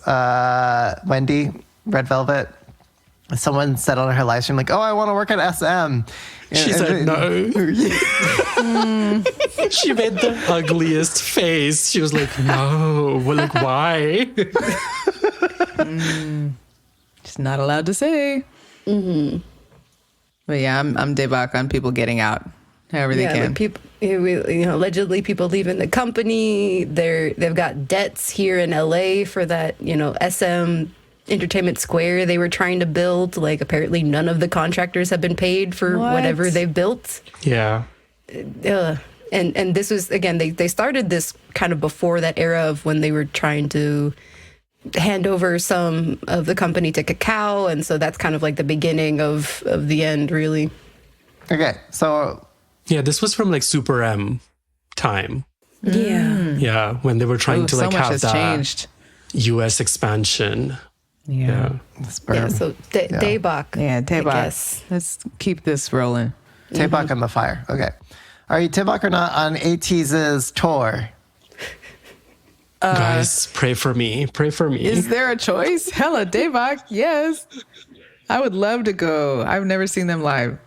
Wendy, Red Velvet. Someone said on her live stream, like, oh, I want to work at SM. She said no. She made the ugliest face. She was like, no. Well, like, why? Just not allowed to say. Mm-hmm. But yeah, I'm Daebak on people getting out however they can. People, allegedly people leaving the company. They've got debts here in LA for that, SM Entertainment Square they were trying to build. Like apparently none of the contractors have been paid for whatever they've built. Yeah. And this was, again, they started this kind of before that era of when they were trying to hand over some of the company to Cacao, and so that's kind of like the beginning of the end, really. Okay, so yeah, this was from like Super M time. Yeah, when they were trying to like have that changed. US expansion. Yeah. So Daebak. Yeah, Daebak. Let's keep this rolling. Taebak on the fire. Okay, are you Taebak or not on Ateez's tour? Guys, pray for me. Pray for me. Is there a choice? Hella, Daebak, yes. I would love to go. I've never seen them live.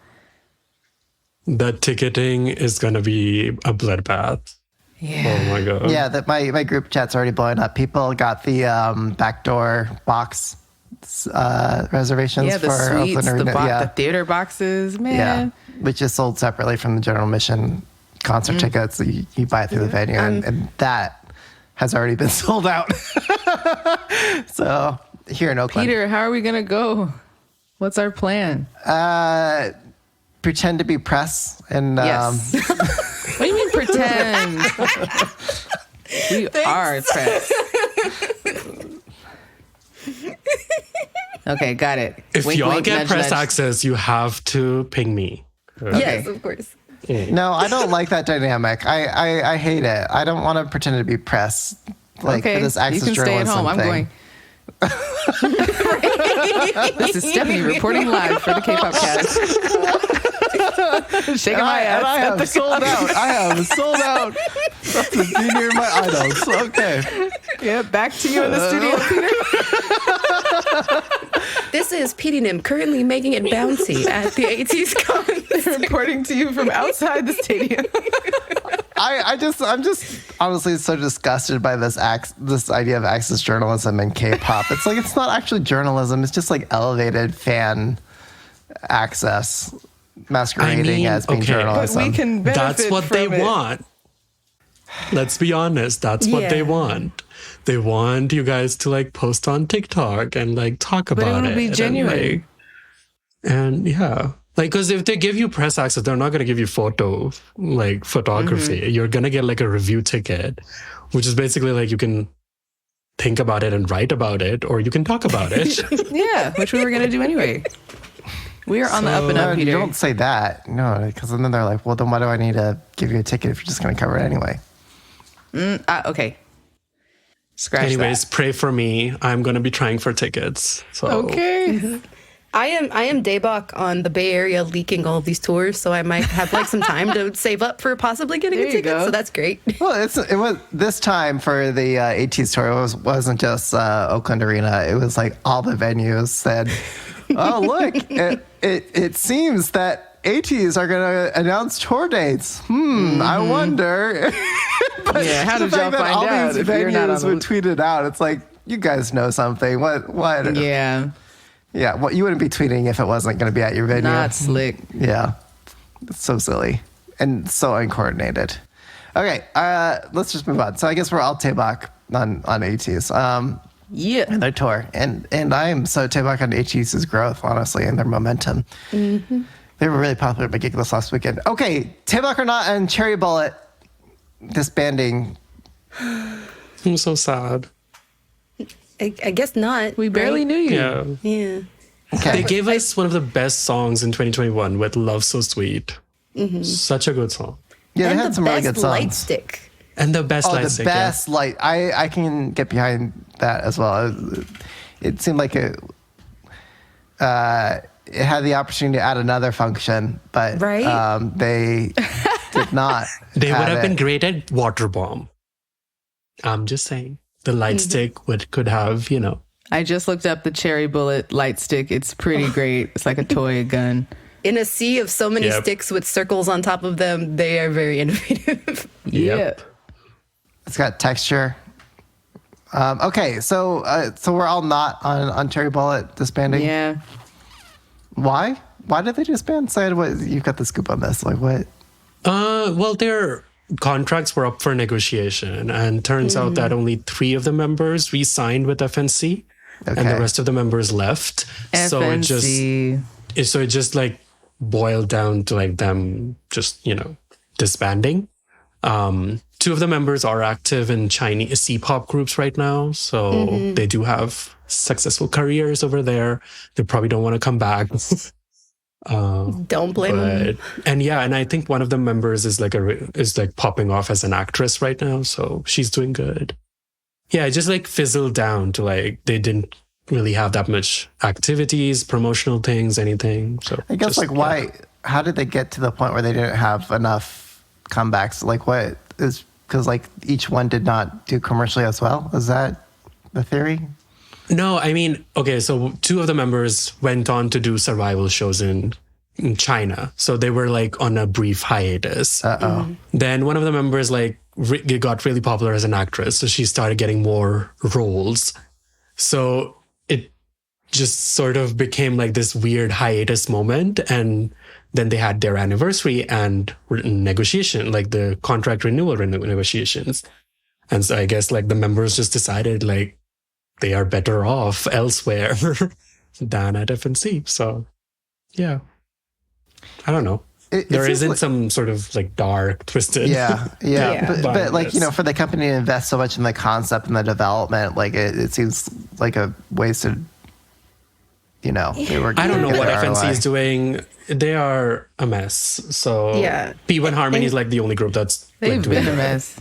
The ticketing is going to be a bloodbath. Yeah. Oh my God. Yeah, my group chat's already blowing up. People got the backdoor box reservations the for suites, Oakland Arena. the theater boxes, man. Yeah, which is sold separately from the general admission concert tickets. So you buy it through the venue, and that has already been sold out. So here in Oakland. Peter, how are we going to go? What's our plan? Pretend to be press. And yes. What do you mean pretend? We are press. Okay, got it. If wink, y'all wink, get nudge, press nudge. access, you have to ping me. Okay. Yes, of course. No, I don't like that dynamic. I hate it. I don't want to pretend to be press. For this access you can stay at journalism home. I'm thing. going. This is Stephanie reporting live for the K-pop cast. Shaking my ass. And I have sold out. I have sold out. That's the junior of my idols. Okay. Yeah, back to you in the studio, Peter. This is PDNM currently making it bouncy at the Ateez concert. Reporting to you from outside the stadium. I'm just honestly so disgusted by this idea of access journalism and K-pop. It's like it's not actually journalism. It's just like elevated fan access masquerading as being journalism. But we can benefit That's what from they it. want. Let's be honest. That's what they want. They want you guys to like post on TikTok and like talk about it. But it would be genuine. And yeah. Like, because if they give you press access, they're not going to give you photography. You're going to get like a review ticket, which is basically like you can think about it and write about it, or you can talk about it. Yeah, which we were going to do anyway. We are on the up and up, Peter. You don't say that. No, because then they're like, well, then why do I need to give you a ticket if you're just going to cover it anyway? Okay. Scratch Anyways, that. pray for me. I'm going to be trying for tickets. So. Okay. I am Daebak on the Bay Area leaking all of these tours, so I might have like some time to save up for possibly getting a ticket. So that's great. Well, it was this time for the Ateez tour. It wasn't just Oakland Arena. It was like all the venues said Oh, look, it seems that Ateez are going to announce tour dates. I wonder. But Yeah, how did the y'all fact that find all out these if you're not on venues the would tweet it out? It's like, you guys know something. What? Yeah, Yeah, well, you wouldn't be tweeting if it wasn't going to be at your venue. not slick. Yeah. It's so silly and so uncoordinated. Okay, let's just move on. So I guess we're all Taebak on Ateez. Yeah. And their tour. And I am so Taebak on Ateez's growth, honestly, and their momentum. Mm-hmm. They were really popular at my gig this last weekend. Okay, Taebak or not and Cherry Bullet disbanding. I'm so sad. I guess not. We barely right? knew you. Yeah. Yeah. Okay. They gave us one of the best songs in 2021 with Love So Sweet. Such a good song. Yeah, they And had the some really best good light songs. stick. And the best light The stick. best light. I can get behind that as well. It seemed like it had the opportunity to add another function, but Right? they did not. They would add have been it. great at Waterbomb. I'm just saying. The light stick could have, I just looked up the Cherry Bullet light stick. It's pretty great. It's like a toy gun. In a sea of so many Yep. sticks with circles on top of them, they are very innovative. Yep. It's got texture. Okay, so we're all not on Cherry Bullet disbanding. Yeah. Why? Why did they disband? Said what? You've got the scoop on this. Like what? Well, their contracts were up for negotiation, and turns out that only 3 of the members re-signed with FNC, and the Okay. rest of the members left. So FNC. it just like boiled down to like them just disbanding. 2 of the members are active in Chinese C-pop groups right now, so they do have successful careers over there. They probably don't want to come back. Don't blame them. And I think one of the members is like popping off as an actress right now, so she's doing good. Yeah, it just like fizzled down to like they didn't really have that much activities, promotional things, anything. So I guess just, why? How did they get to the point where they didn't have enough comebacks? Like what is because like each one did not do commercially as well? Is that the theory? No, I mean, okay, so 2 of the members went on to do survival shows in China. So they were like on a brief hiatus. Then one of the members got really popular as an actress. So she started getting more roles. So it just sort of became like this weird hiatus moment. And then they had their anniversary and negotiation, like the contract renewal negotiations. And so I guess like the members just decided like, they are better off elsewhere than at FNC. So, yeah. I don't know. There isn't like, some sort of like dark, twisted. Yeah. But like, this. for the company to invest so much in the concept and the development, like it seems like a wasted, they were. I don't know what getting FNC ROI. is doing. They are a mess. So, Yeah. P1 Harmony is like the only group that's like, They've doing been a it. mess.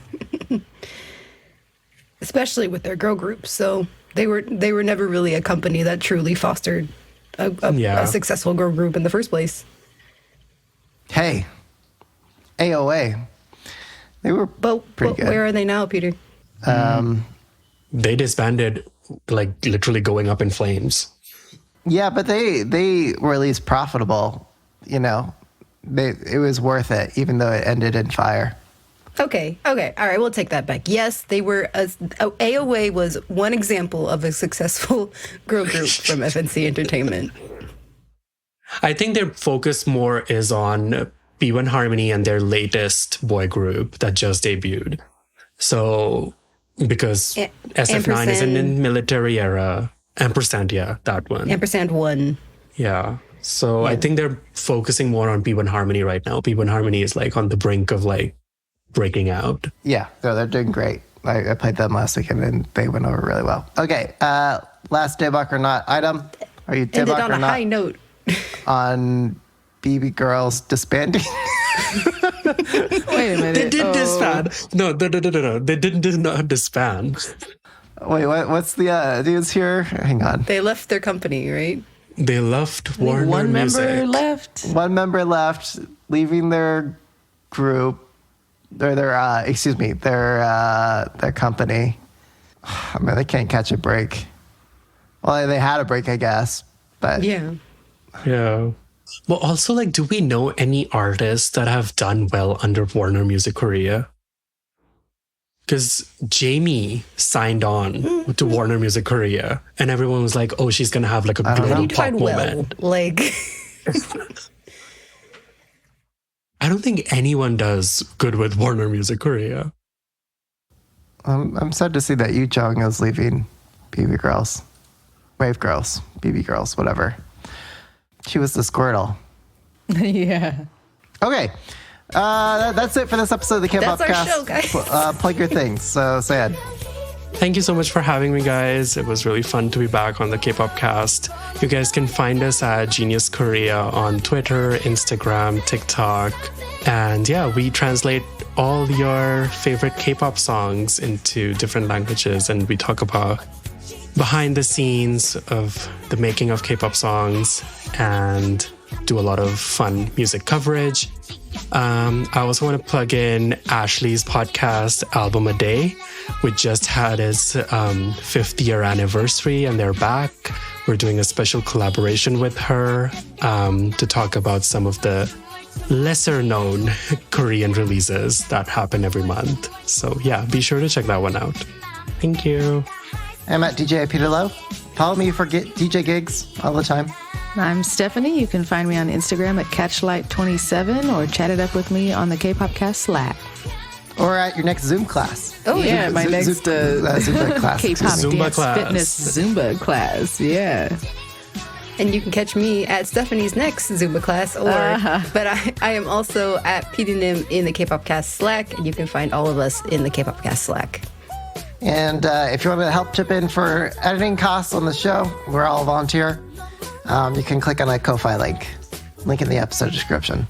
Especially with their girl group. So they were never really a company that truly fostered a successful girl group in the first place. Hey, AOA. They were But pretty good. where are they now, Peter? They disbanded, like literally going up in flames. Yeah, but they were at least profitable. It was worth it, even though it ended in fire. Okay. All right, we'll take that back. Yes, they were. AOA was one example of a successful girl group from FNC Entertainment. I think their focus more is on P1 Harmony and their latest boy group that just debuted. So, because SF9 is in the military era. Ampersand, yeah, that one. Ampersand 1. Yeah. So I think they're focusing more on P1 Harmony right now. P1 Harmony is like on the brink of like breaking out. Yeah, they're doing great. I played them last weekend and they went over really well. Okay, last Daebak or not item. Are you Ended Daebak on or a not high note. on BB Girls disbanding? Wait a minute. They did disband. No. They did not disband. Wait, what's the dudes here? Hang on. They left their company, right? They left Warner One Music. member left. One member left, leaving their group, or their company. I mean, they can't catch a break. Well, they had a break, I guess, But Yeah. Yeah. Well, also, like, do we know any artists that have done well under Warner Music Korea? Because Jamie signed on to Warner Music Korea, and everyone was like, "Oh, she's gonna have like a global He pop tried well. moment." Like, I don't think anyone does good with Warner Music Korea. I'm sad to see that Yu Jung is leaving BB Girls. Wave Girls. BB Girls, whatever. She was the Squirtle. Yeah. Okay. That's it for this episode of the K-Pop That's our Cast. show, guys. Plug your things. So, Sayed. Thank you so much for having me, guys. It was really fun to be back on the K-Pop Cast. You guys can find us at Genius Korea on Twitter, Instagram, TikTok. And yeah, we translate all your favorite K-pop songs into different languages, and we talk about behind the scenes of the making of K-pop songs and do a lot of fun music coverage. I also want to plug in Ashley's podcast, Album a Day, which just had its 5th year anniversary, and they're back. We're doing a special collaboration with her to talk about some of the lesser known Korean releases that happen every month. So yeah, be sure to check that one out. Thank you. I'm at DJ Peter Lowe. Follow me for DJ gigs all the time. I'm Stephanie. You can find me on Instagram at Catchlight27 or chat it up with me on the K-Pop Cast Slack. Or at your next Zoom class. Oh, yeah, my next Zumba class. K-pop Zumba dance class. fitness Zumba class. Yeah. and you can catch me at Stephanie's next Zumba class, but I am also at PDNim in the K-Pop Cast Slack, and you can find all of us in the K-Pop Cast Slack. And if you want to help chip in for editing costs on the show, we're all volunteer. You can click on a Ko-Fi link in the episode description.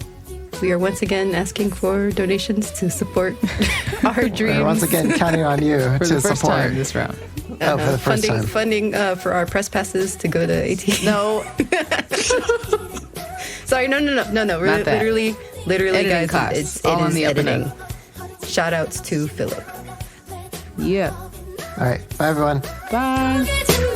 We are once again asking for donations to support our dreams. We're once again counting on you For to the first support. time this round. Oh, for the first time. Funding for our press passes to go to Ateez. No. Sorry, no. Not that. Literally, Editing guys, costs, it all on is the up and editing. Shout outs to Philip. Yeah. All right. Bye, everyone. Bye.